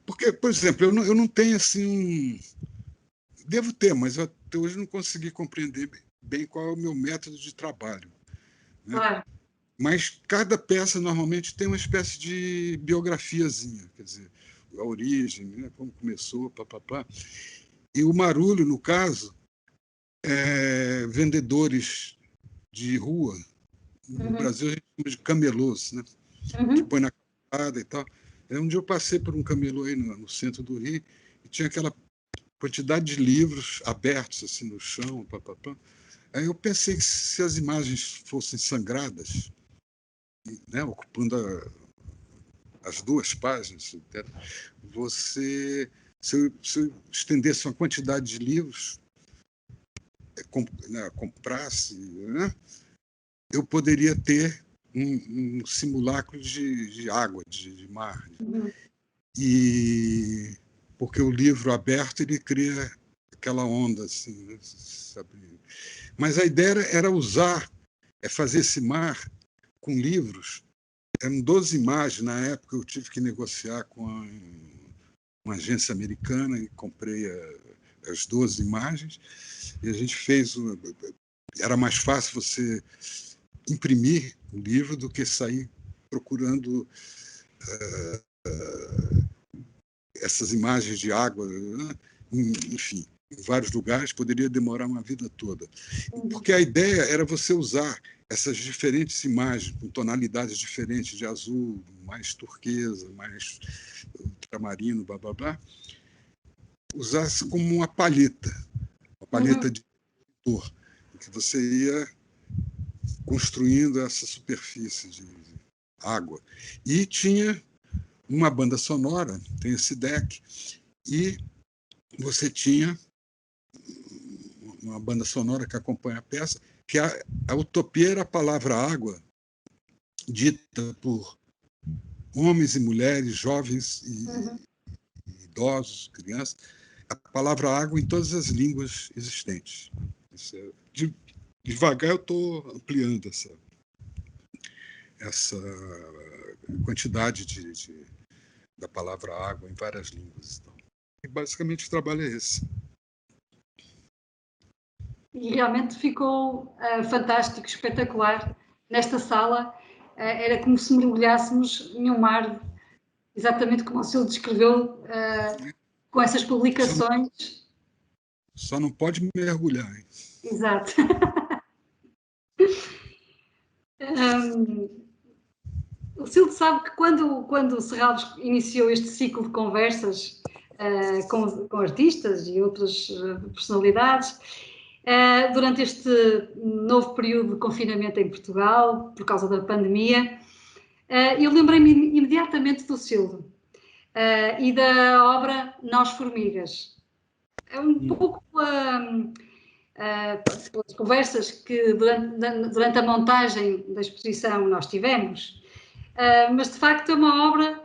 Porque, por exemplo, eu não tenho assim... Devo ter, mas eu até hoje não consegui compreender bem qual é o meu método de trabalho. Né? Claro. Mas cada peça normalmente tem uma espécie de biografiazinha, quer dizer, a origem, né? Como começou, papapá. E o marulho, no caso, vendedores de rua. No Brasil, a gente chama de camelôs, né? Que põe na calçada e tal. Um dia eu passei por um camelô aí no centro do Rio e tinha aquela quantidade de livros abertos assim no chão, papapá. Aí eu pensei que se as imagens fossem sangradas, né, ocupando as 2 páginas, se eu estendesse uma quantidade de livros, comprasse, né, eu poderia ter um simulacro de água, de mar. E porque o livro aberto ele cria aquela onda assim, né, sabe? Mas a ideia era fazer esse mar com livros. Eram 12 imagens. Na época eu tive que negociar com uma agência americana e comprei as 12 imagens. E a gente fez... Era mais fácil você imprimir o livro do que sair procurando essas imagens de água, né? Enfim, em vários lugares, poderia demorar uma vida toda. Porque a ideia era você usar essas diferentes imagens, com tonalidades diferentes de azul, mais turquesa, mais ultramarino, blá, blá, blá, usasse como uma palheta de cor, que você ia construindo essa superfície de água. E tinha uma banda sonora, tem esse deck, e você tinha uma banda sonora que acompanha a peça, que a utopia era a palavra água, dita por homens e mulheres, jovens e idosos, crianças, a palavra água em todas as línguas existentes. Devagar eu estou ampliando essa quantidade da palavra água em várias línguas. Então, e basicamente o trabalho é esse. E realmente ficou fantástico, espetacular. Nesta sala era como se mergulhássemos em um mar, exatamente como o Silvio descreveu, com essas publicações. Só não pode mergulhar, hein? Exato. O Silvio sabe que quando o Serralves iniciou este ciclo de conversas com artistas e outras personalidades, durante este novo período de confinamento em Portugal, por causa da pandemia, eu lembrei-me imediatamente do Silvio e da obra Nós Formigas. É um pouco pelas conversas que durante a montagem da exposição nós tivemos, mas de facto é uma obra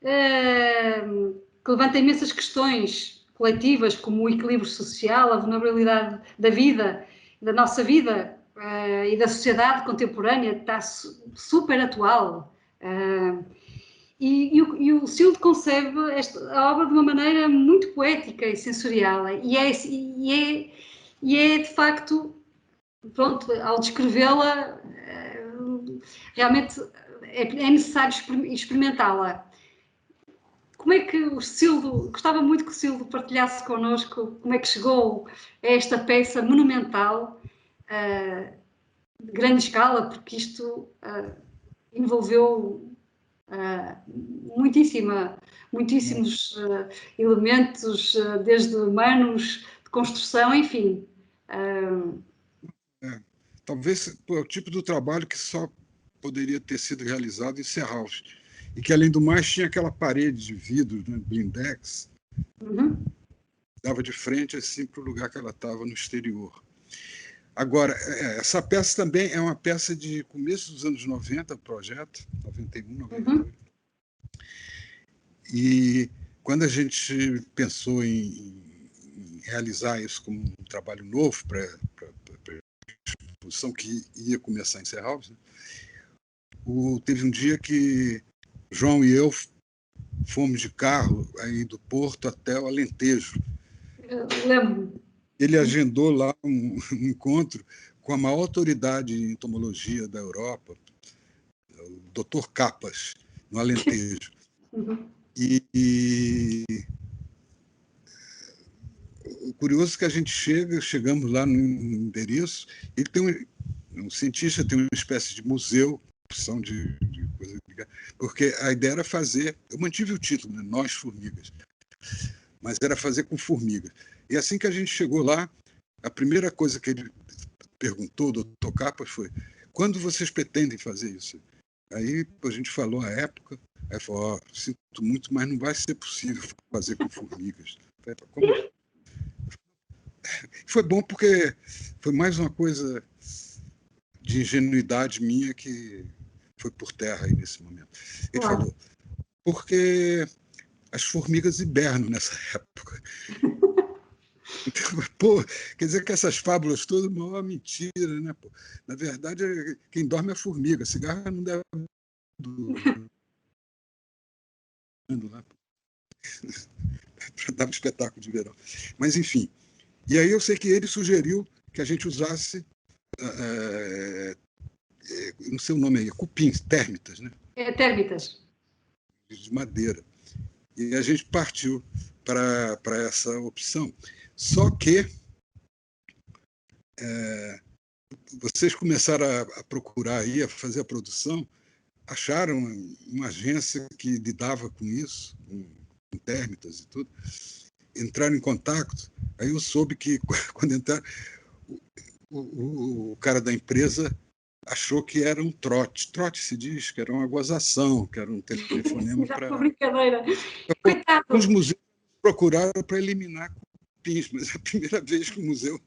que levanta imensas questões coletivas, como o equilíbrio social, a vulnerabilidade da vida, da nossa vida e da sociedade contemporânea, está super atual. E o Silvio concebe a obra de uma maneira muito poética e sensorial, e é de facto, pronto, ao descrevê-la, realmente é necessário experimentá-la. Como é que o Silvio, gostava muito que o Silvio partilhasse connosco como é que chegou a esta peça monumental, de grande escala, porque isto envolveu muitíssimos elementos, desde humanos, de construção, enfim. Talvez o tipo do trabalho que só poderia ter sido realizado em Serralves. E que, além do mais, tinha aquela parede de vidro, né, blindex, dava de frente assim, para o lugar que ela estava no exterior. Agora, essa peça também é uma peça de começo dos anos 90, o projeto, 91, 92. E quando a gente pensou em realizar isso como um trabalho novo para a exposição que ia começar em Serralves, né, teve um dia que João e eu fomos de carro aí do Porto até o Alentejo. Lembro-me. Ele agendou lá um encontro com a maior autoridade em entomologia da Europa, o Dr. Capas, no Alentejo. E o curioso é que a gente chegamos lá no endereço, ele tem um cientista tem uma espécie de museu, opção de coisa, porque a ideia era fazer, eu mantive o título, né, Nós Formigas, mas era fazer com formigas. E assim que a gente chegou lá, a primeira coisa que ele perguntou, o doutor Capas, foi: quando vocês pretendem fazer isso? Aí a gente falou a época, aí falou: sinto muito, mas não vai ser possível fazer com formigas. Como? Foi bom porque foi mais uma coisa de ingenuidade minha que foi por terra aí nesse momento. Ele falou: porque as formigas hibernam nessa época. Então, pô, quer dizer que essas fábulas todas, uma mentira, né? Pô? Na verdade, quem dorme é a formiga, a cigarra não deve lá para dar um espetáculo de verão. Mas, enfim. E aí eu sei que ele sugeriu que a gente usasse, não sei o nome aí, cupins, térmitas, né? Térmitas. De madeira. E a gente partiu para essa opção. Só que vocês começaram a procurar aí, a fazer a produção, acharam uma agência que lidava com isso, com térmitas e tudo, entraram em contato. Aí eu soube que, quando entraram, o cara da empresa achou que era um trote. Trote se diz que era uma gozação, que era um telefonema para... brincadeira. Coitado. Os museus procuraram para eliminar cupins, mas é a primeira vez que o museu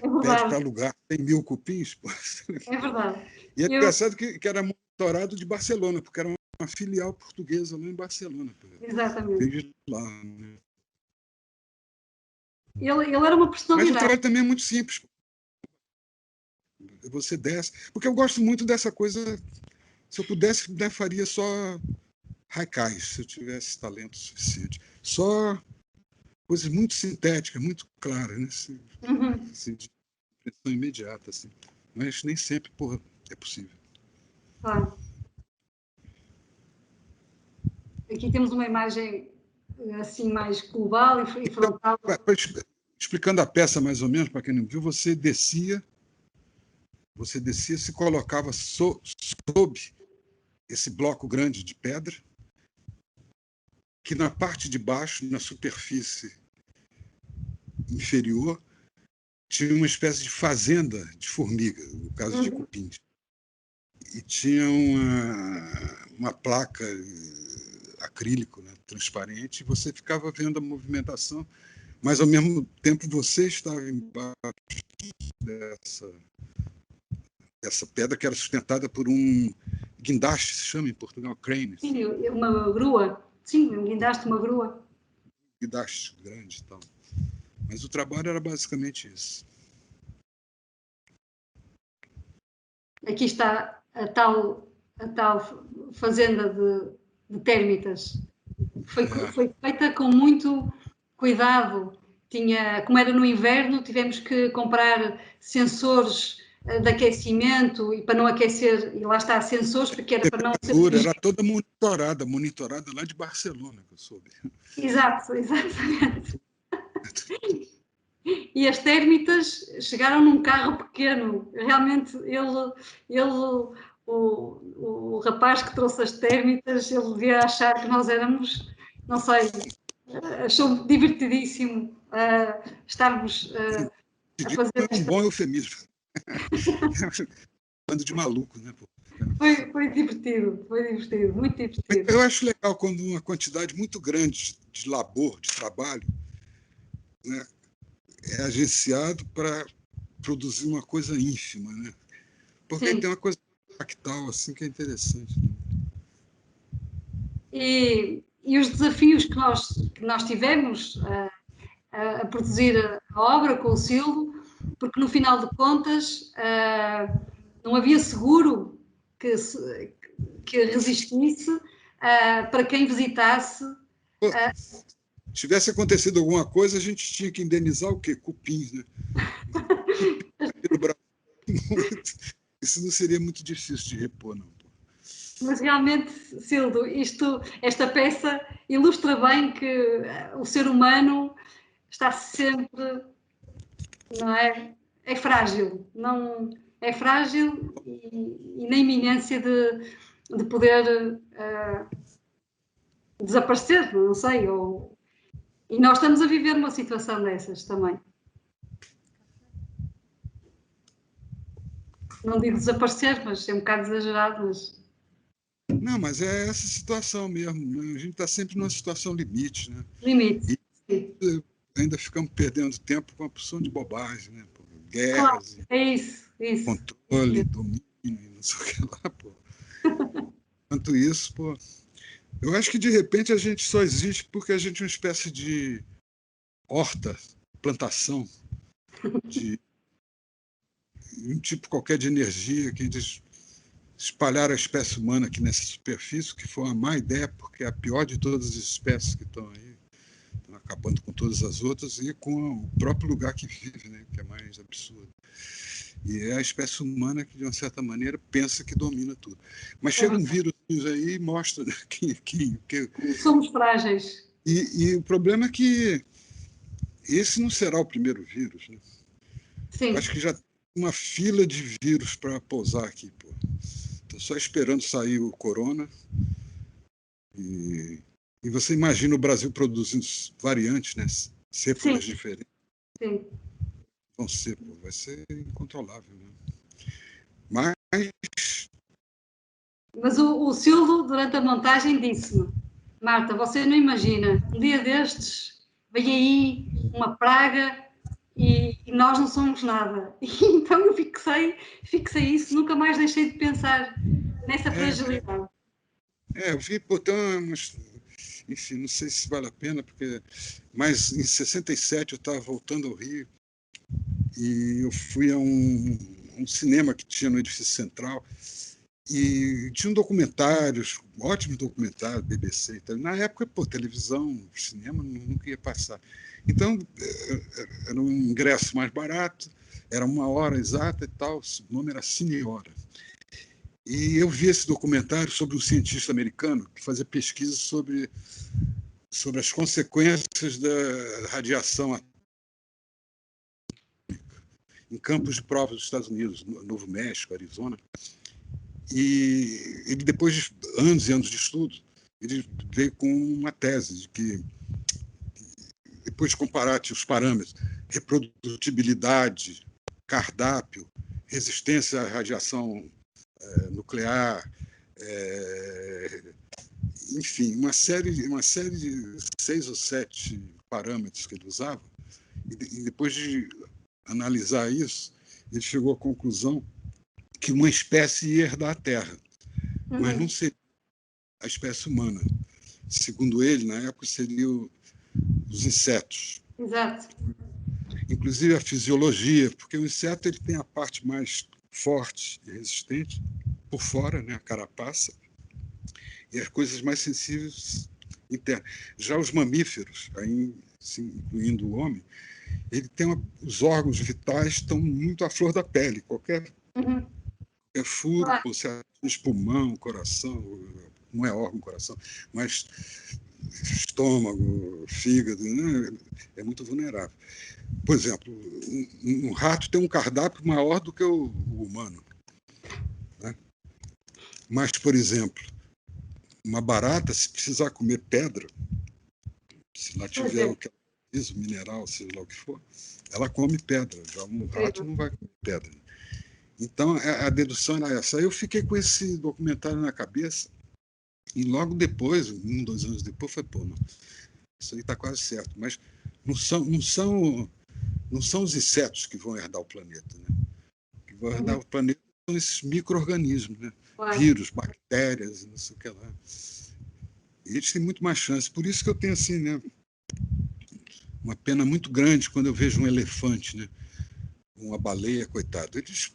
pede para alugar 100.000 cupins. Pô. É verdade. E é engraçado que era monitorado de Barcelona, porque era uma filial portuguesa lá em Barcelona. Exatamente. Veio de lá, né? Ele era uma personalidade. Mas o trabalho também é muito simples. Você desce. Porque eu gosto muito dessa coisa. Se eu pudesse, faria só Haikais, se eu tivesse talento suficiente. Só coisas muito sintéticas, muito claras, né? Assim, de impressão imediata, assim. Mas nem sempre, porra, é possível. Claro. Aqui temos uma imagem assim mais global e frontal. Explicando a peça mais ou menos, para quem não viu, você descia, se colocava sob esse bloco grande de pedra, que na parte de baixo, na superfície inferior, tinha uma espécie de fazenda de formiga, no caso de cupins. E tinha uma placa acrílico, né, transparente, e você ficava vendo a movimentação, mas ao mesmo tempo você estava embaixo dessa pedra que era sustentada por um guindaste, se chama em Portugal, crane. Sim, uma grua. Sim, um guindaste, uma grua. Guindaste grande e tal. Mas o trabalho era basicamente isso. Aqui está a tal fazenda de térmitas. Foi feita com muito cuidado. Como era no inverno, tivemos que comprar sensores de aquecimento e para não aquecer, e lá está, sensores, porque era para não ser... Era toda monitorada lá de Barcelona, que eu soube. Exato, exatamente. E as térmitas chegaram num carro pequeno. Realmente, o rapaz que trouxe as térmitas, ele devia achar que nós éramos, não sei, achou divertidíssimo estarmos a fazer um bom eufemismo. Bando de maluco, né? Pô? Foi divertido, muito divertido. Eu acho legal quando uma quantidade muito grande de labor, de trabalho, né, é agenciado para produzir uma coisa ínfima, né? Porque Sim. tem uma coisa fractal assim que é interessante. Né? E os desafios que nós tivemos a produzir a obra com o Silvo, porque no final de contas não havia seguro que resistisse para quem visitasse. Pô, se tivesse acontecido alguma coisa, a gente tinha que indenizar o quê? Cupins, né? Isso não seria muito difícil de repor, não. Mas realmente, Sildo, esta peça ilustra bem que o ser humano está sempre, não é? É frágil, não é frágil e na iminência de poder desaparecer, não sei, e nós estamos a viver uma situação dessas também. Não digo desaparecer, mas é um bocado exagerado, mas... Não, mas é essa situação mesmo. Né? A gente está sempre numa situação limite, né? Limite. E ainda ficamos perdendo tempo com uma porção de bobagem, né? Pô, guerras, claro, é isso. controle, domínio, não sei o que lá, pô. Enquanto isso, pô, eu acho que de repente a gente só existe porque a gente é uma espécie de horta, plantação de um tipo qualquer de energia que eles espalharam a espécie humana aqui nessa superfície, que foi uma má ideia, porque é a pior de todas as espécies que estão aí, estão acabando com todas as outras e com o próprio lugar que vive, né, que é mais absurdo. E é a espécie humana que, de uma certa maneira, pensa que domina tudo. Mas chega um vírus aí e mostra, né, que somos frágeis. E o problema é que esse não será o primeiro vírus. Né? Sim. Acho que já tem uma fila de vírus para pousar aqui. Estou só esperando sair o corona. E você imagina o Brasil produzindo variantes, né? Cepas diferentes. Sim. Vão ser, vai ser incontrolável. Né? Mas o Silvio, durante a montagem, disse-me: Marta, você não imagina, um dia destes vem aí uma praga e nós não somos nada. E então eu fixei isso, nunca mais deixei de pensar nessa fragilidade. Eu vi, enfim, não sei se vale a pena, mas em 67 eu estava voltando ao Rio e eu fui a um cinema que tinha no edifício central E tinham documentários, ótimos documentários, BBC. Então, na época, pô, televisão, cinema nunca ia passar. Então, era um ingresso mais barato, era 1 hora exata e tal, o nome era Cine Hora. E eu vi esse documentário sobre um cientista americano que fazia pesquisa sobre as consequências da radiação em campos de provas dos Estados Unidos, Novo México, Arizona. E ele, depois de anos e anos de estudo, ele veio com uma tese de que, depois de comparar os parâmetros, reprodutibilidade, cardápio, resistência à radiação nuclear, enfim, uma série de 6 ou 7 parâmetros que ele usava, e depois de analisar isso, ele chegou à conclusão que uma espécie ia herdar a Terra, mas não seria a espécie humana. Segundo ele, na época, seriam os insetos. Exato. Inclusive a fisiologia, porque o inseto ele tem a parte mais forte e resistente por fora, né, a carapaça, e as coisas mais sensíveis internas. Já os mamíferos, aí, incluindo o homem, ele tem os órgãos vitais estão muito à flor da pele. Qualquer furo, se atinge pulmão, coração, não é órgão, coração, mas estômago, fígado, né? É muito vulnerável. Por exemplo, um rato tem um cardápio maior do que o humano, né? Mas, por exemplo, uma barata, se precisar comer pedra, se lá tiver o que ela precisa, mineral, seja lá o que for, ela come pedra. Já um rato não vai comer pedra. Então, a dedução era essa. Aí eu fiquei com esse documentário na cabeça e logo depois, 2 anos depois, falei, pô, não, isso aí está quase certo. Mas não são os insetos que vão herdar o planeta, né? O que vão herdar o planeta são esses micro-organismos, né? Vírus, bactérias, não sei o que lá. E eles têm muito mais chance. Por isso que eu tenho assim, né, uma pena muito grande quando eu vejo um elefante, né? Uma baleia, coitado. Eles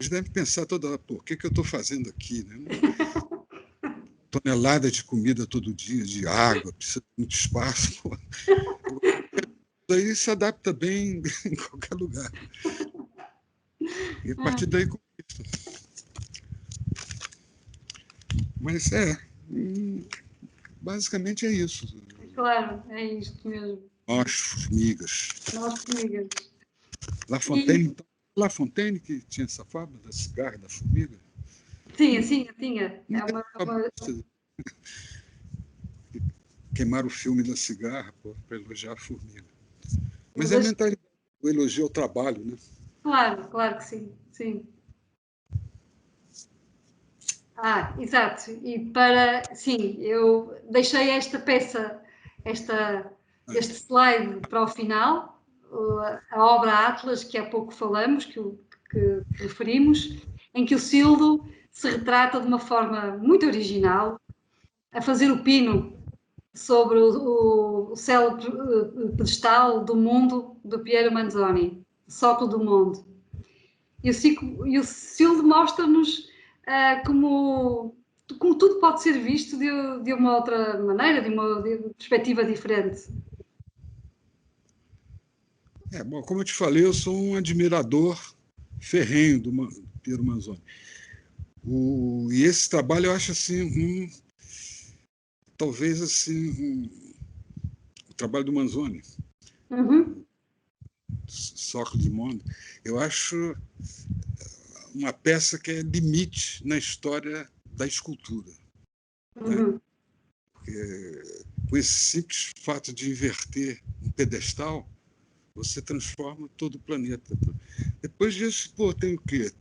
devem pensar toda hora, pô, o que eu estou fazendo aqui? Né? Tonelada de comida todo dia, de água, precisa de muito espaço. Pô. Isso aí se adapta bem em qualquer lugar. E a partir daí conquista. Mas basicamente é isso. Claro, é isto mesmo. Nós, formigas. Nós, formigas. La Fontaine, então, La Fontaine que tinha essa fábula da cigarra, da formiga? Tinha. É uma... Queimar o filme da cigarra para elogiar a formiga. Mas é a mentalidade, o elogio ao trabalho, né? Claro que sim. Exato. E eu deixei esta peça, este slide para o final, a obra Atlas, que há pouco falamos, que referimos, em que o Sildo se retrata de uma forma muito original, a fazer o pino sobre o célebre pedestal do mundo do Piero Manzoni, Sócolo do Mundo. E o Sildo mostra-nos como tudo pode ser visto de uma outra maneira, de uma perspectiva diferente. Bom, como eu te falei, eu sou um admirador ferrenho do Piero Manzoni. E esse trabalho eu acho assim, talvez assim, o trabalho do Manzoni, Sócolo do Mundo, eu acho uma peça que é limite na história da escultura. Né? Porque, com esse simples fato de inverter um pedestal, você transforma todo o planeta. Depois disso, tem o quê?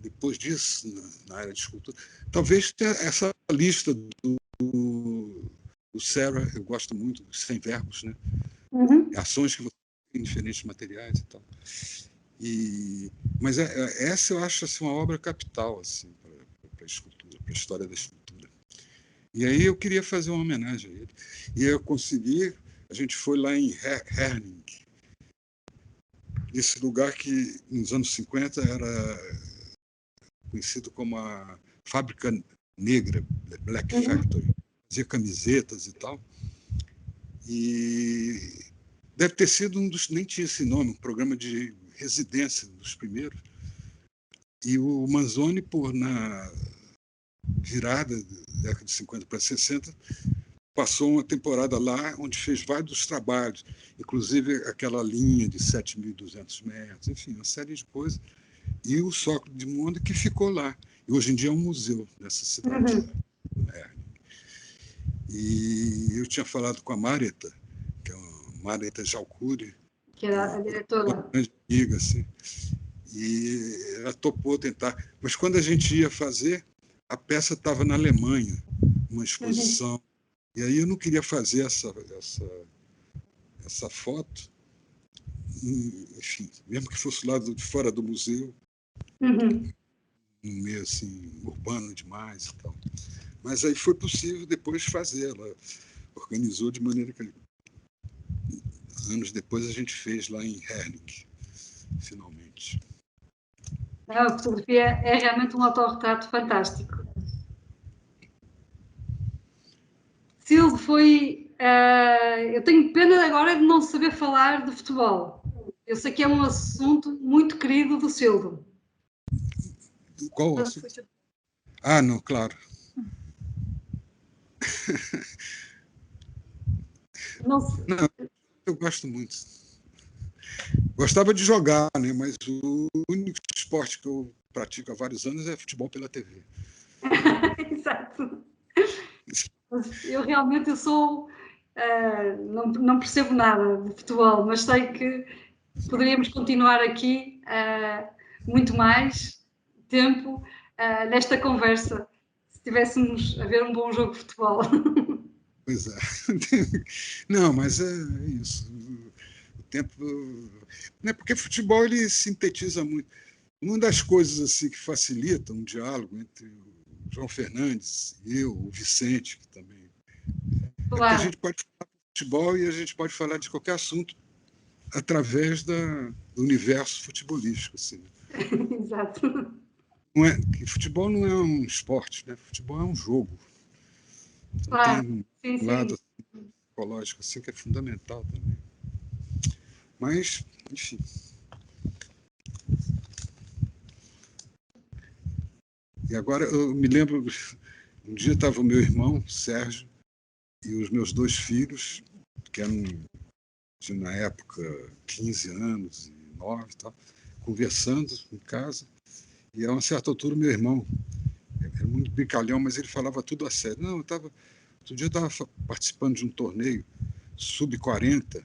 Depois disso, na área de escultura, talvez tenha essa lista do Serra, eu gosto muito, dos 100 verbos, né? Ações que você tem em diferentes materiais e tal. Mas essa eu acho assim, uma obra capital assim, para a escultura, para a história da escultura. E aí eu queria fazer uma homenagem a ele. E eu consegui, a gente foi lá em Herning, esse lugar que nos anos 50 era conhecido como a Fábrica Negra, Black Factory, fazia camisetas e tal. E deve ter sido um dos, nem tinha esse nome, um programa de residência dos primeiros. E o Manzoni, na virada da década de 50 para 60, passou uma temporada lá onde fez vários trabalhos, inclusive aquela linha de 7.200 metros, enfim, uma série de coisas. E o Sócrates de Monda, que ficou lá. E hoje em dia é um museu dessa cidade. E eu tinha falado com a Mareta, que é a Mareta Jalcuri, que era a diretora. Uma grande amiga, assim. E ela topou tentar. Mas quando a gente ia fazer, a peça estava na Alemanha, uma exposição. E aí eu não queria fazer essa foto, enfim, mesmo que fosse lá de fora do museu, meio assim, urbano demais e tal. Mas aí foi possível depois fazer. Ela organizou de maneira que anos depois a gente fez lá em Herning, finalmente. A fotografia é realmente um autorretrato fantástico. Silvio, eu tenho pena agora de não saber falar de futebol. Eu sei que é um assunto muito querido do Silvio. Qual assunto? Ah, não, claro. Não, eu gosto muito. Gostava de jogar, né? Mas o único esporte que eu pratico há vários anos é futebol pela TV. Exato. Eu realmente sou... não percebo nada de futebol, mas sei que poderíamos continuar aqui muito mais tempo nesta conversa, se estivéssemos a ver um bom jogo de futebol. Pois é. Não, mas é isso. O tempo... Né? Porque futebol ele sintetiza muito. Uma das coisas assim que facilita um diálogo entre o João Fernandes e eu, o Vicente, que também... Claro. É que a gente pode falar de futebol e a gente pode falar de qualquer assunto através do universo futebolístico. Assim. Exato. Não é, que futebol não é um esporte, né? Futebol é um jogo. Então Claro. tem um lado assim, psicológico assim, que é fundamental também. Mas, enfim. E agora eu me lembro, um dia estava o meu irmão, Sérgio, e os meus dois filhos, que eram, na época, 15 anos e 9 e tal, conversando em casa. E a uma certa altura, meu irmão, era muito brincalhão, mas ele falava tudo a sério. Não, outro dia eu estava participando de um torneio sub-40,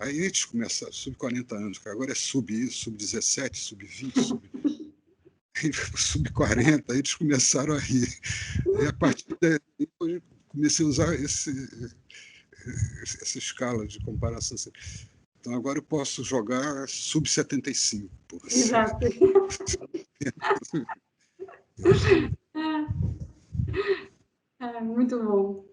aí eles começaram, sub-40 anos, agora é sub-17, sub-20, sub-40, aí eles começaram a rir. Aí, a partir daí, eu comecei a usar essa escala de comparação. Então, agora eu posso jogar sub-75. Exato. Muito bom.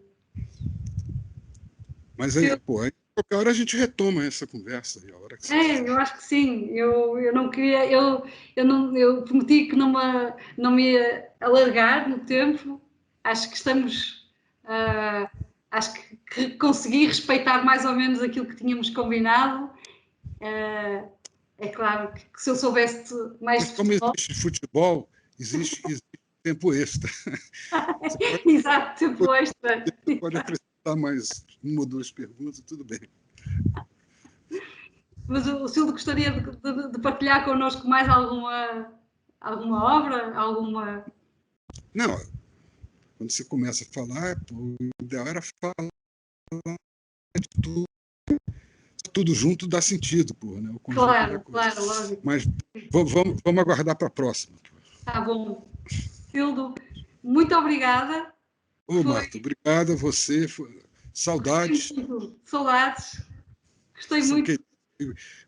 Mas aí, qualquer hora a gente retoma essa conversa. A hora que eu acho que sim. Eu não queria. Eu prometi que não me ia alargar no tempo. Acho que estamos. Acho que consegui respeitar mais ou menos aquilo que tínhamos combinado. É claro que se eu soubesse mais de como futebol. existe futebol, existe tempo extra. Exato, tempo extra. Você pode acrescentar mais uma ou duas perguntas, tudo bem. Mas o Silvio gostaria de partilhar connosco mais alguma obra? Não, quando você começa a falar, o ideal era falar de tudo junto dá sentido, né? O Claro, lógico. Mas vamos aguardar para a próxima. Tá bom. Silvio, muito obrigada. Ô, Marta, obrigado a você. Saudades. Saudades. Gostei muito.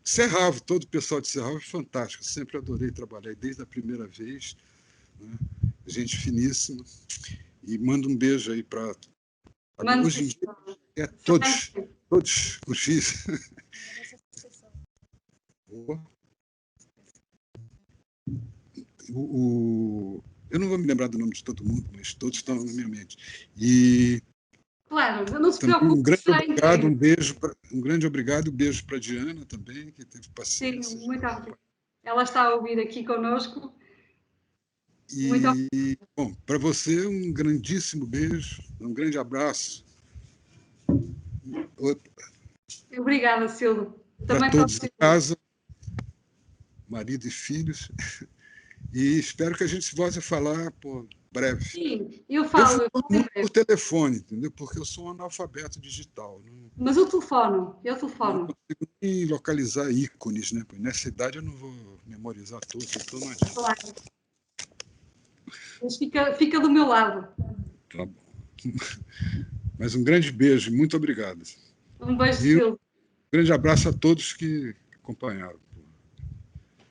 Serralvo, todo o pessoal de Serralvo é fantástico. Sempre adorei trabalhar desde a primeira vez. Né? Gente finíssima. E manda um beijo aí para... Hoje em dia, todos os filhos. O Eu não vou me lembrar do nome de todo mundo, mas todos estão na minha mente. E Claro, não se também preocupe. um grande Será obrigado, entregue. um grande obrigado, um beijo para a Diana também, que teve Sim, paciência. muito obrigada. Ela está a ouvir aqui conosco. Muito E, bom, para você, um grandíssimo beijo, um grande abraço. obrigada, Silvio. Para Também para todos você. em casa, marido e filhos. E espero que a gente se volte a falar por breve. Sim, eu Eu falo falo em muito por breve. telefone, entendeu? Porque eu sou um analfabeto digital. Mas eu telefono. Não consigo nem localizar ícones, né? Nessa idade eu não vou memorizar todos, então não adianta. Claro. Mas fica do meu lado. Tá bom. Mas um grande beijo, muito obrigado. Um beijo, E um Silvio. grande abraço a todos que acompanharam.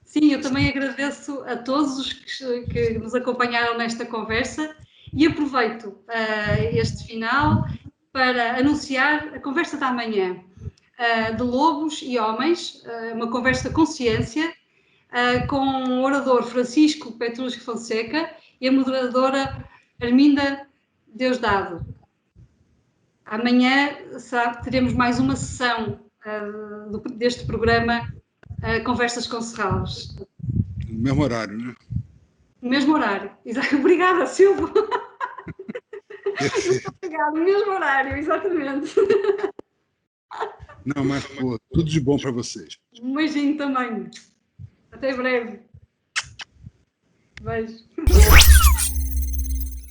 Sim, eu também agradeço a todos os que nos acompanharam nesta conversa e aproveito este final para anunciar a conversa da manhã de Lobos e Homens, uma conversa com ciência, com o orador Francisco Petrusco Fonseca e a moderadora Arminda Deusdado. Amanhã teremos mais uma sessão deste programa Conversas com Serralves. No mesmo horário, né? No mesmo horário. Obrigada, Silvio. Perfeito. Obrigada, no mesmo horário, exatamente. Não, mas pô, tudo de bom para vocês. Um beijinho também. Até breve. Beijo.